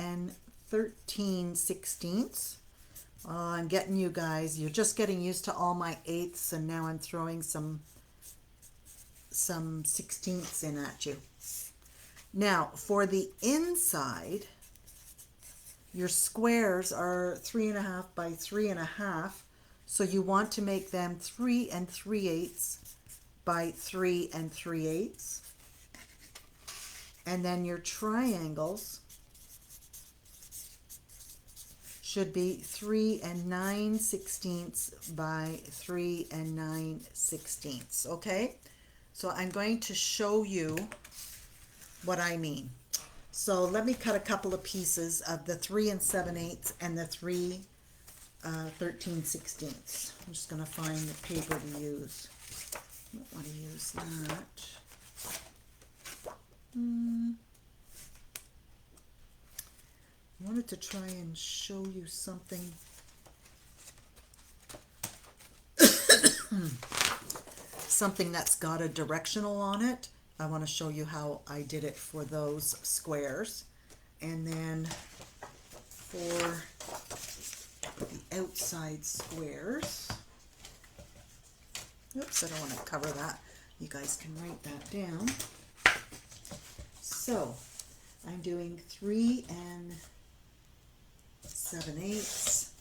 13/16. Oh, I'm getting you guys. You're just getting used to all my 8ths, and now I'm throwing some 16ths in at you. Now, for the inside, your squares are 3.5 by 3.5, so you want to make them 3 3/8 by 3 3/8. And then your triangles should be 3 9/16 by 3 9/16. Okay? So I'm going to show you what I mean. So let me cut a couple of pieces of the 3 7/8 and the 3 13/16. I'm just going to find the paper to use. I don't want to use that. I wanted to try and show you something. Something that's got a directional on it. I want to show you how I did it for those squares. And then for the outside squares. Oops, I don't want to cover that. You guys can write that down. So I'm doing 3 7/8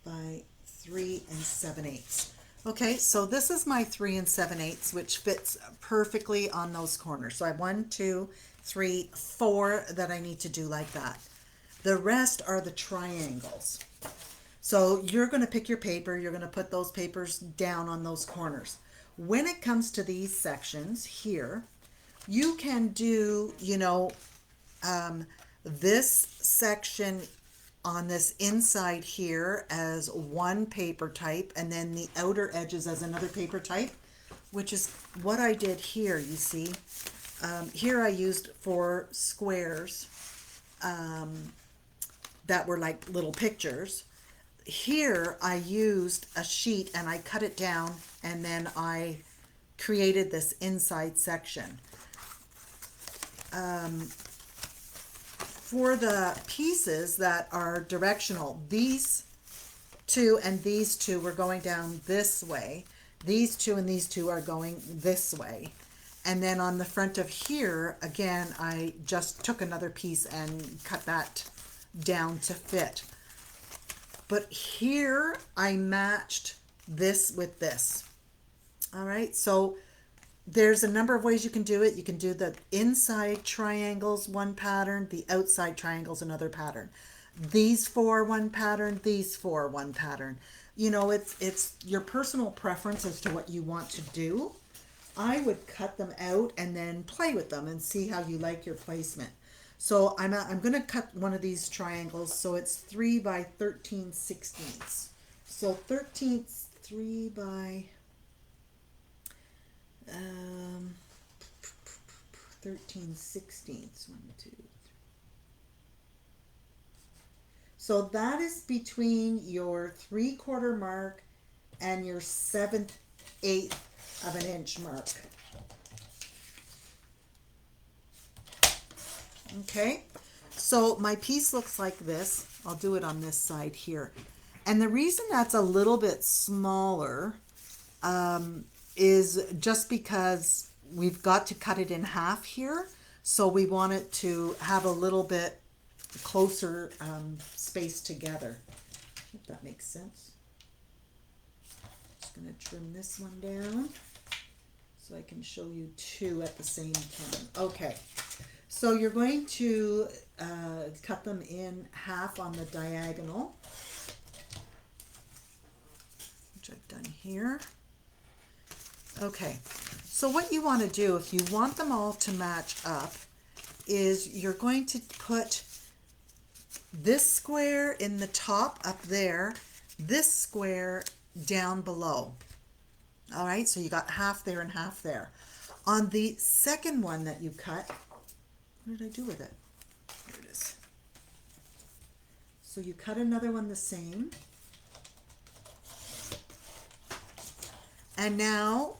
by 3 7/8. Okay, so this is my 3 7/8, which fits perfectly on those corners. So I have 1, 2, 3, 4 that I need to do like that. The rest are the triangles. So you're going to pick your paper, you're going to put those papers down on those corners. When it comes to these sections here, you can do, this section on this inside here as one paper type, and then the outer edges as another paper type, which is what I did here, you see. Here I used 4 squares that were like little pictures. Here I used a sheet and I cut it down, and then I created this inside section. For the pieces that are directional, these two and these two were going down this way. These two and these two are going this way. And then on the front of here, again, I just took another piece and cut that down to fit. But here I matched this with this. All right, so there's a number of ways you can do it. You can do the inside triangles, one pattern, the outside triangles, another pattern. These 4, one pattern, these 4, one pattern. It's your personal preference as to what you want to do. I would cut them out and then play with them and see how you like your placement. So I'm going to cut one of these triangles. So it's 3 by 13/16. So 3 by 13/16. 1, 2, 3. So that is between your 3/4 mark and your 7/8 of an inch mark. Okay, so my piece looks like this. I'll do it on this side here. And the reason that's a little bit smaller is just because we've got to cut it in half here. So we want it to have a little bit closer space together. If that makes sense. Just going to trim this one down so I can show you 2 at the same time. Okay, so you're going to cut them in half on the diagonal, which I've done here. Okay, so what you want to do, if you want them all to match up, is you're going to put this square in the top up there, this square down below. All right, so you got half there and half there. On the second one that you cut, what did I do with it? There it is. So you cut another one the same. And now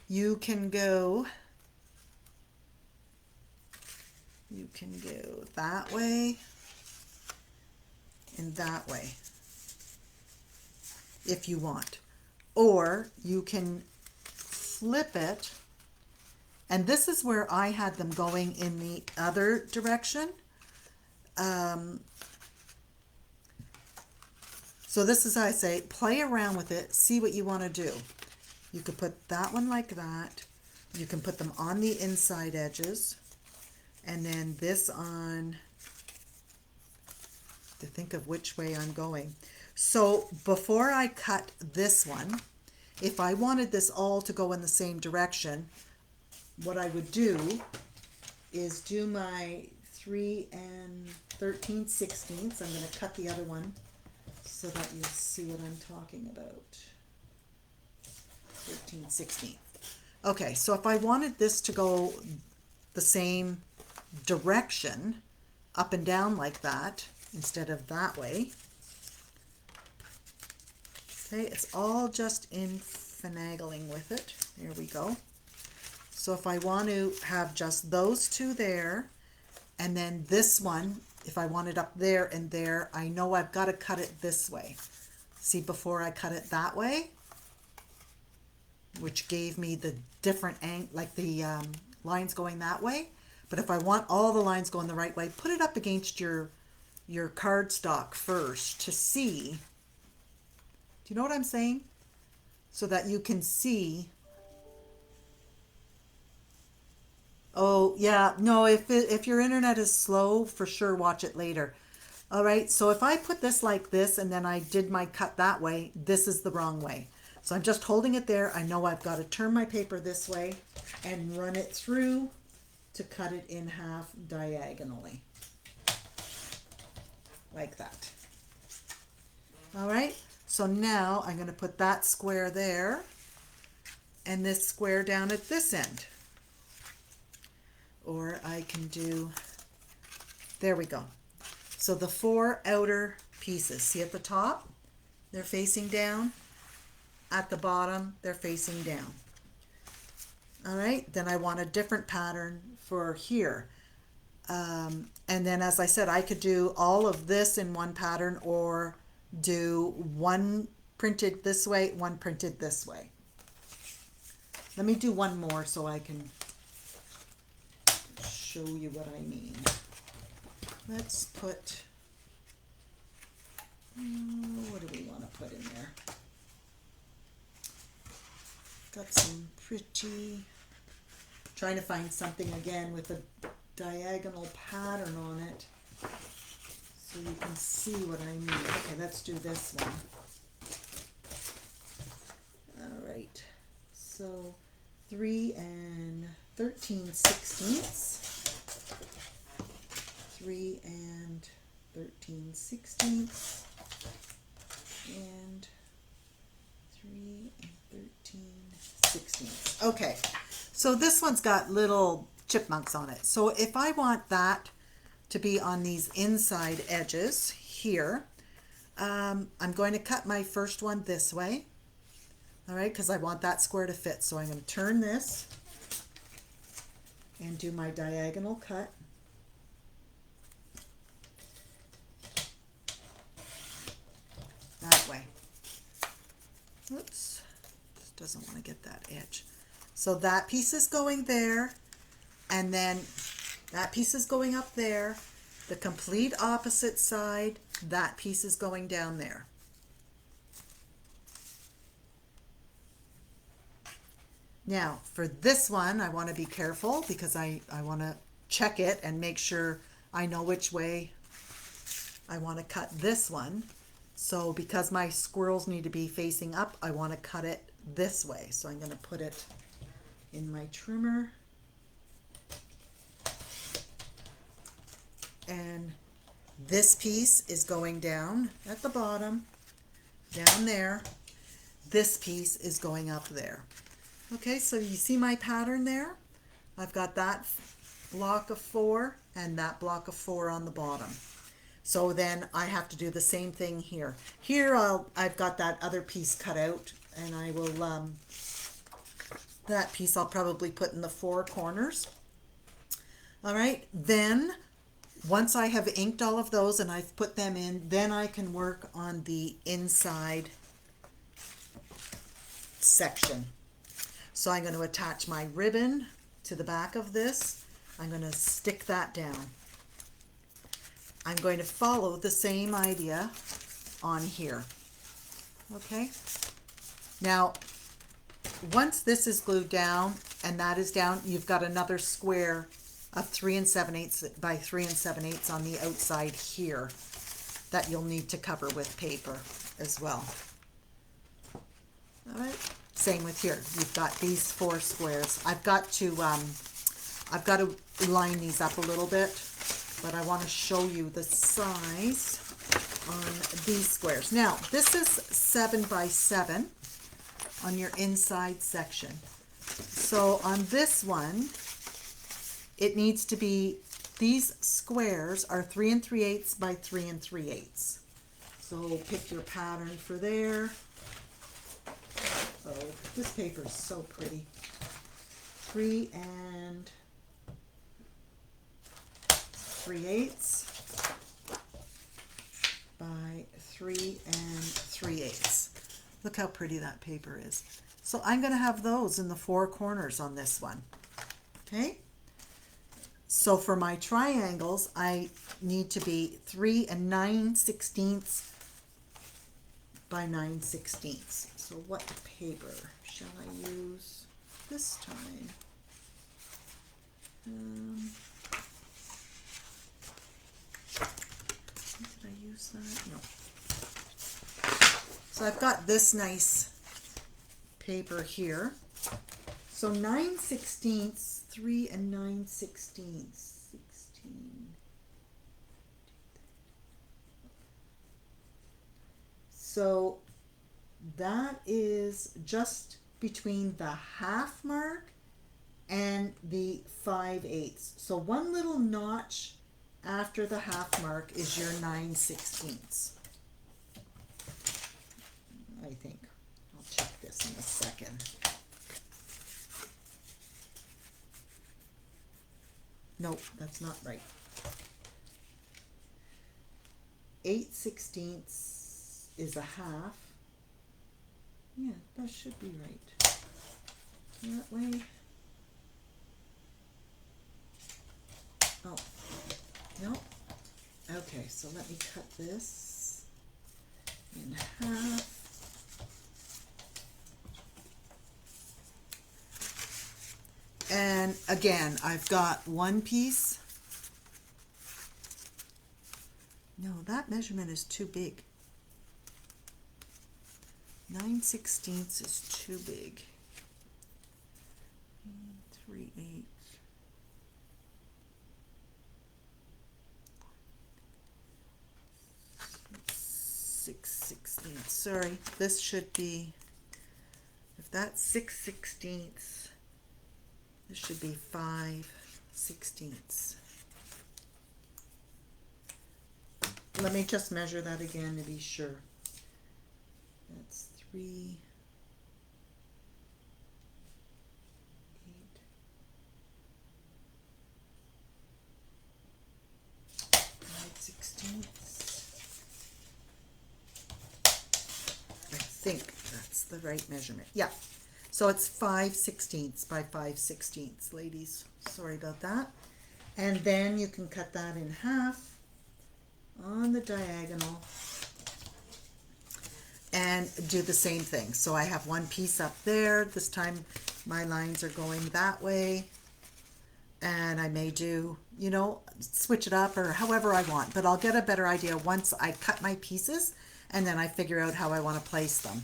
you can go that way and that way if you want. Or you can flip it, and this is where I had them going in the other direction. So this is how I say, play around with it, see what you want to do. You could put that one like that. You can put them on the inside edges. And then this on, to think of which way I'm going. So before I cut this one, if I wanted this all to go in the same direction, what I would do is do my 3 13/16. I'm going to cut the other one so that you'll see what I'm talking about. 13/16. Okay, so if I wanted this to go the same direction, up and down like that, instead of that way. Okay, it's all just in finagling with it. There we go. So if I want to have just those 2 there, and then this one, if I want it up there and there, I know I've got to cut it this way. See, before I cut it that way, which gave me the different angle, like the lines going that way. But if I want all the lines going the right way, put it up against your your cardstock first to see. Do you know what I'm saying? So that you can see. Oh, yeah. No, if your internet is slow, for sure watch it later. All right. So if I put this like this and then I did my cut that way, this is the wrong way. So I'm just holding it there. I know I've got to turn my paper this way and run it through to cut it in half diagonally. Like that. All right. So now I'm going to put that square there and this square down at this end. Or I can do, there we go. So the 4 outer pieces, see at the top, they're facing down. At the bottom, they're facing down. All right, then I want a different pattern for here. And then as I said, I could do all of this in one pattern or do one printed this way, one printed this way. Let me do one more so I can show you what I mean. Let's put, what do we want to put in there? Got some pretty, trying to find something again with a diagonal pattern on it so you can see what I mean. Okay, let's do this one. All right, so 3 13/16. 3 13/16 and 3 13/16. Okay, so this one's got little chipmunks on it. So if I want that to be on these inside edges here, I'm going to cut my first one this way. All right, because I want that square to fit. So I'm going to turn this and do my diagonal cut. That way. Oops, just doesn't want to get that edge. So that piece is going there, and then that piece is going up there. The complete opposite side, that piece is going down there. Now, for this one, I want to be careful because I want to check it and make sure I know which way I want to cut this one. So because my squirrels need to be facing up, I want to cut it this way. So I'm going to put it in my trimmer. And this piece is going down at the bottom, down there. This piece is going up there. Okay, so you see my pattern there? I've got that block of 4 and that block of 4 on the bottom. So then I have to do the same thing here. Here I've got that other piece cut out, and I will, that piece I'll probably put in the 4 corners. All right, then once I have inked all of those and I've put them in, then I can work on the inside section. So I'm going to attach my ribbon to the back of this. I'm going to stick that down. I'm going to follow the same idea on here. Okay. Now, once this is glued down and that is down, you've got another square of 3 7/8 by 3 7/8 on the outside here that you'll need to cover with paper as well. All right. Same with here. You've got these 4 squares. I've got to line these up a little bit, but I want to show you the size on these squares. Now, this is 7 by 7 on your inside section. So on this one, it needs to be, these squares are 3 3/8 by 3 3/8. So pick your pattern for there. Oh, this paper is so pretty. 3 3/8 by 3 3/8. Look how pretty that paper is. So I'm going to have those in the 4 corners on this one. Okay. So for my triangles, I need to be 3 9/16 by 9/16. So what paper shall I use this time? Did I use that? No. So I've got this nice paper here. So 9/16, 3 9/16, 16. So that is just between the half mark and the 5/8. So one little notch after the half mark is your 9/16. I think. I'll check this in a second. Nope, that's not right. 8/16 is a half. Yeah, that should be right. That way. Oh, no. Okay, so let me cut this in half. And again, I've got one piece. No, that measurement is too big. 9/16 is too big. 3/8. Six 16ths. Sorry, this should be, if that's 6/16, this should be 5/16. Let me just measure that again to be sure. That's 3, 8, 5/16. I think that's the right measurement. Yeah. So it's 5/16 by 5/16, ladies. Sorry about that. And then you can cut that in half on the diagonal and do the same thing. So I have one piece up there. This time my lines are going that way. And I may do, you know, switch it up or however I want. But I'll get a better idea once I cut my pieces and then I figure out how I want to place them.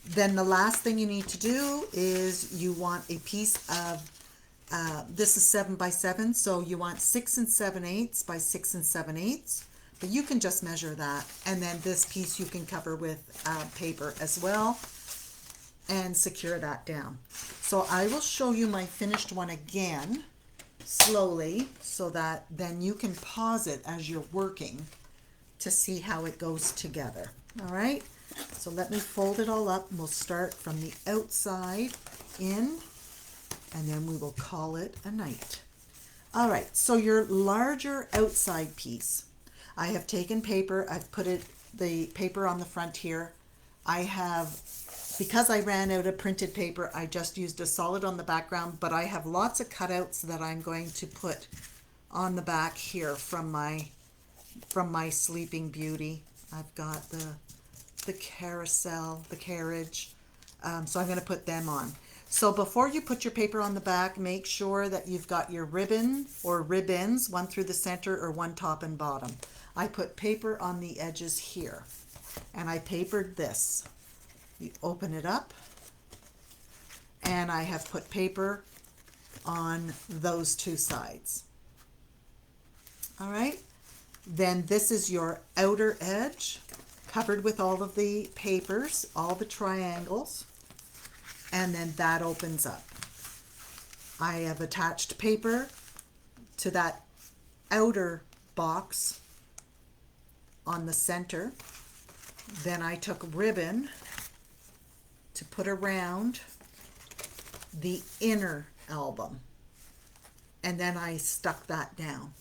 Then the last thing you need to do is you want a piece of, this is 7 by 7, so you want 6 7/8 by 6 7/8. But you can just measure that. And then this piece you can cover with paper as well and secure that down. So I will show you my finished one again slowly so that then you can pause it as you're working to see how it goes together. All right. So let me fold it all up and we'll start from the outside in and then we will call it a night. All right, so your larger outside piece, I have taken paper, I've put the paper on the front here. I have, because I ran out of printed paper, I just used a solid on the background, but I have lots of cutouts that I'm going to put on the back here from my Sleeping Beauty. I've got the carousel, the carriage. So I'm going to put them on. So before you put your paper on the back, make sure that you've got your ribbon or ribbons, one through the center or one top and bottom. I put paper on the edges here and I papered this. You open it up and I have put paper on those two sides. All right. Then this is your outer edge, covered with all of the papers, all the triangles, and then that opens up. I have attached paper to that outer box on the center. Then I took ribbon to put around the inner album, and then I stuck that down.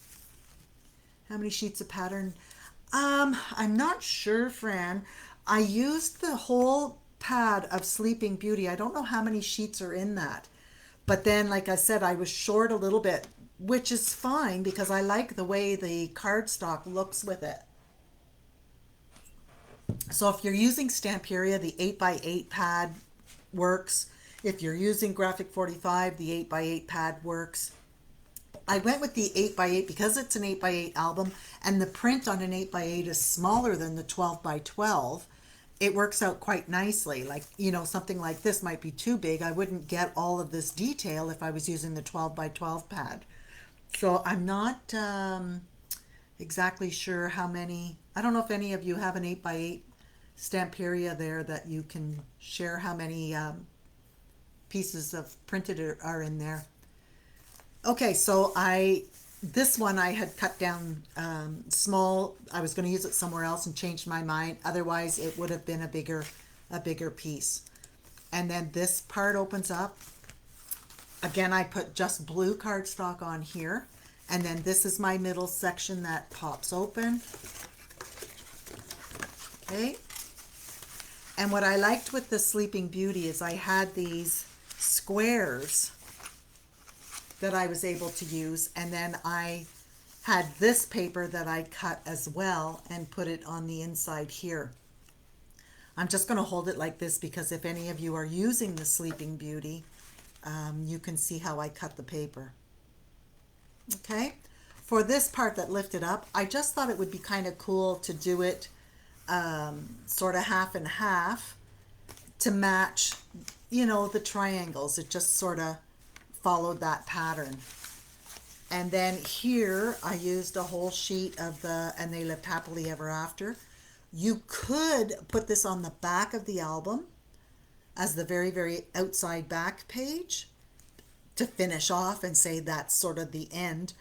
How many sheets of pattern? I'm not sure, Fran. I used the whole pad of Sleeping Beauty. I don't know how many sheets are in that. But then, like I said, I was short a little bit which is fine because I like the way the cardstock looks with it. So if you're using Stamperia, the 8x8 pad works. If you're using Graphic 45, the 8x8 pad works. I went with the 8x8 because it's an 8x8 album and the print on an 8x8 is smaller than the 12x12. It works out quite nicely. Like, you know, something like this might be too big. I wouldn't get all of this detail if I was using the 12x12 pad. So I'm not exactly sure how many. I don't know if any of you have an 8x8 Stamperia there that you can share how many pieces of printed are in there. Okay, so this one I had cut down small. I was going to use it somewhere else and changed my mind. Otherwise, it would have been a bigger piece. And then this part opens up. Again, I put just blue cardstock on here. And then this is my middle section that pops open. Okay. And what I liked with the Sleeping Beauty is I had these squares that I was able to use, and then I had this paper that I cut as well and put it on the inside here. I'm just going to hold it like this because if any of you are using the Sleeping Beauty, you can see how I cut the paper. Okay, for this part that lifted up, I just thought it would be kind of cool to do it sort of half and half to match, you know, the triangles. It just sort of followed that pattern. And then here I used a whole sheet of the And They Lived Happily Ever After. You could put this on the back of the album as the very, very outside back page to finish off and say that's sort of the end.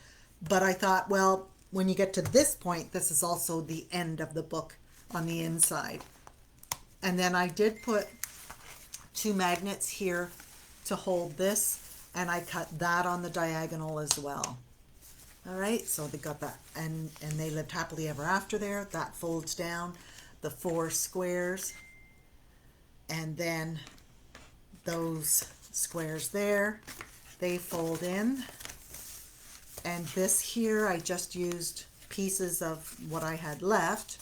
But I thought, well, when you get to this point, this is also the end of the book on the inside. And then I did put 2 magnets here to hold this, and I cut that on the diagonal as well. All right, so they got that, and They Lived Happily Ever After there. That folds down, the 4 squares, and then those squares there, they fold in. And this here, I just used pieces of what I had left.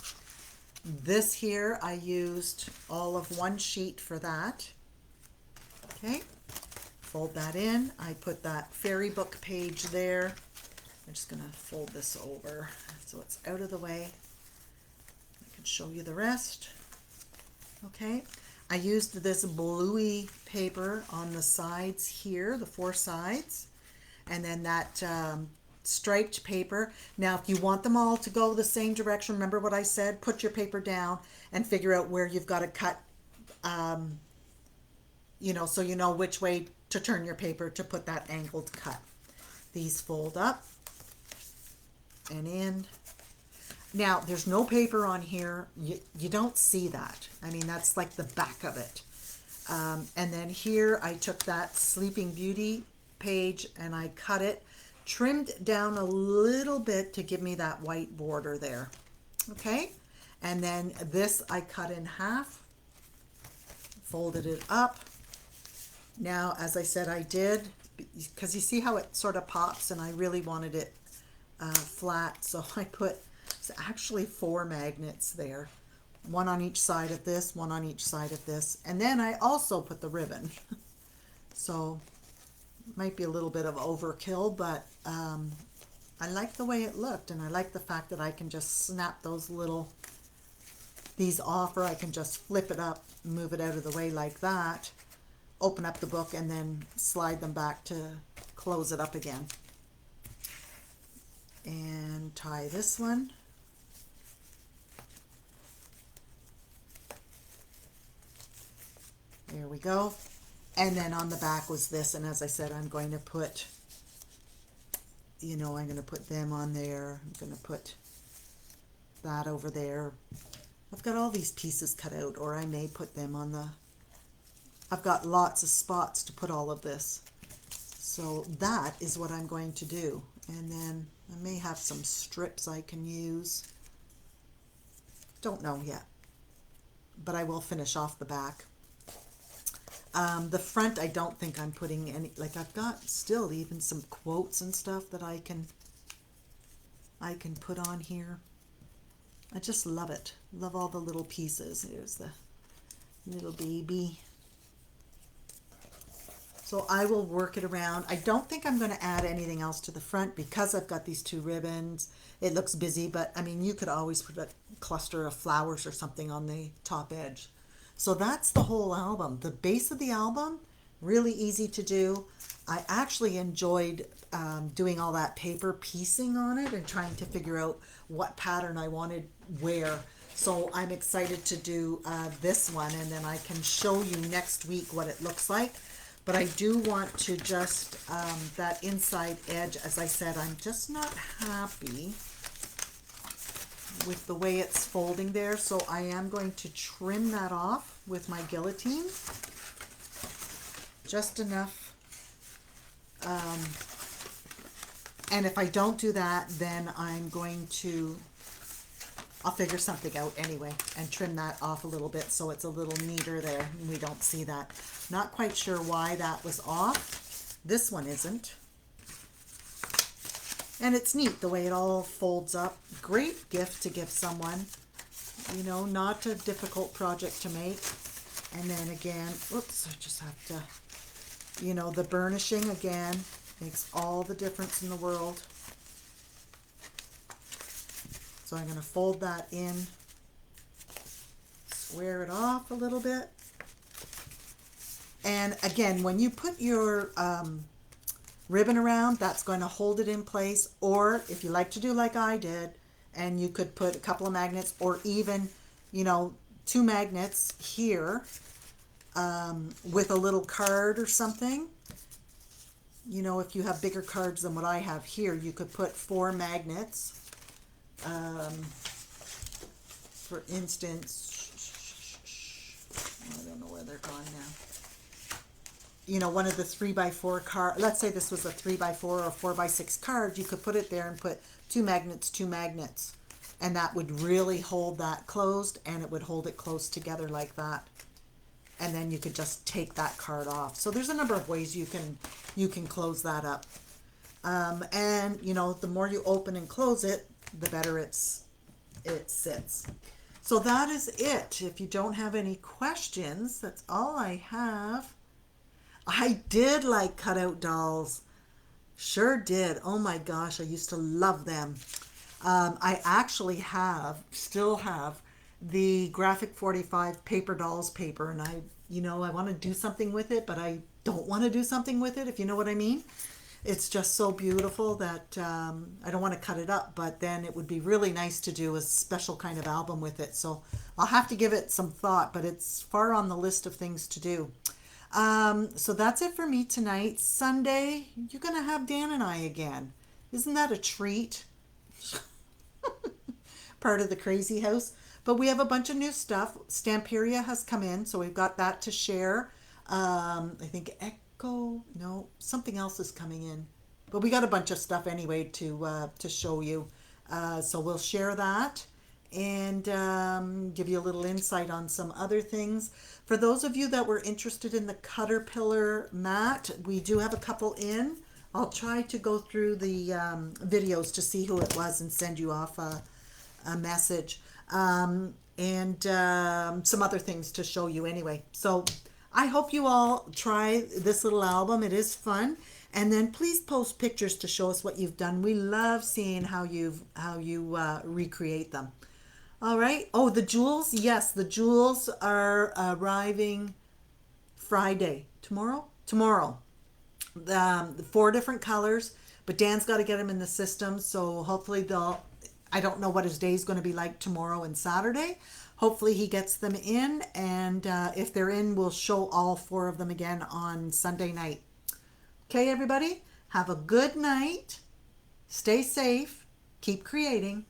This here, I used all of 1 sheet for that. Okay, fold that in. I put that fairy book page there. I'm just gonna fold this over so it's out of the way. I can show you the rest. Okay, I used this bluey paper on the sides here, the 4 sides, and then that striped paper. Now, if you want them all to go the same direction, remember what I said, put your paper down and figure out where you've got to cut, you know, so you know which way to turn your paper to put that angled cut. These fold up and in. Now, there's no paper on here. You don't see that. I mean, that's like the back of it. And then here I took that Sleeping Beauty page and I cut it, trimmed down a little bit to give me that white border there. Okay, and then this I cut in half, folded it up. Now, as I said, I did, because you see how it sort of pops, and I really wanted it flat, so I put actually 4 magnets there, 1 on each side of this, 1 on each side of this, and then I also put the ribbon. So might be a little bit of overkill, but I like the way it looked, and I like the fact that I can just snap these off, or I can just flip it up, move it out of the way like that, open up the book, and then slide them back to close it up again. And tie this one. There we go. And then on the back was this, and as I said, I'm going to put, you know, I'm going to put them on there. I'm going to put that over there. I've got all these pieces cut out, or I may put them on the, I've got lots of spots to put all of this. So that is what I'm going to do. And then I may have some strips I can use. Don't know yet, but I will finish off the back. The front, I don't think I'm putting any, like I've got still even some quotes and stuff that I can put on here. I just love it. Love all the little pieces. Here's the little baby. So I will work it around. I don't think I'm going to add anything else to the front because I've got these 2 ribbons. It looks busy, but I mean, you could always put a cluster of flowers or something on the top edge. So that's the whole album. The base of the album, really easy to do. I actually enjoyed doing all that paper piecing on it and trying to figure out what pattern I wanted where. So I'm excited to do this one, and then I can show you next week what it looks like. But I do want to just, that inside edge, as I said, I'm just not happy with the way it's folding there. So I am going to trim that off with my guillotine. Just enough. And if I don't do that, then I'm going to, I'll figure something out anyway and trim that off a little bit so it's a little neater there and we don't see that. Not quite sure why that was off. This one isn't. And it's neat the way it all folds up. Great gift to give someone. You know, not a difficult project to make. And then again, whoops, I just have to, you know, the burnishing again makes all the difference in the world. So I'm going to fold that in, square it off a little bit. And again, when you put your ribbon around, that's going to hold it in place. Or if you like to do like I did, and you could put a couple of magnets or even, you know, 2 magnets here with a little card or something. You know, if you have bigger cards than what I have here, you could put 4 magnets. For instance, I don't know where they're gone now. You know, one of the 3x4 card, let's say this was a 3x4 or 4x6 card, you could put it there and put 2 magnets, 2 magnets. And that would really hold that closed, and it would hold it close together like that. And then you could just take that card off. So there's a number of ways you can close that up. And you know, the more you open and close it, the better it sits. So that is it. If you don't have any questions, that's all I have. I did like cutout dolls. Sure did. Oh my gosh, I used to love them. I actually still have the Graphic 45 paper dolls paper, and I want to do something with it, but I don't want to do something with it, if you know what I mean. It's just so beautiful that I don't want to cut it up, but then it would be really nice to do a special kind of album with it. So I'll have to give it some thought, but it's far on the list of things to do. So that's it for me tonight. Sunday, you're going to have Dan and I again. Isn't that a treat? Part of the crazy house. But we have a bunch of new stuff. Stamperia has come in, so we've got that to share. I think something else is coming in. But we got a bunch of stuff anyway to show you. So we'll share that and give you a little insight on some other things. For those of you that were interested in the Caterpillar mat, we do have a couple in. I'll try to go through the videos to see who it was and send you off a message. And some other things to show you anyway. So I hope you all try this little album. It is fun. And then please post pictures to show us what you've done. We love seeing how you recreate them. All right. Oh, the jewels. Yes, the jewels are arriving Friday. Tomorrow? Tomorrow. The 4 different colors, but Dan's got to get them in the system. So hopefully I don't know what his day is going to be like tomorrow and Saturday. Hopefully he gets them in, and if they're in, we'll show all 4 of them again on Sunday night. Okay, everybody, have a good night. Stay safe. Keep creating.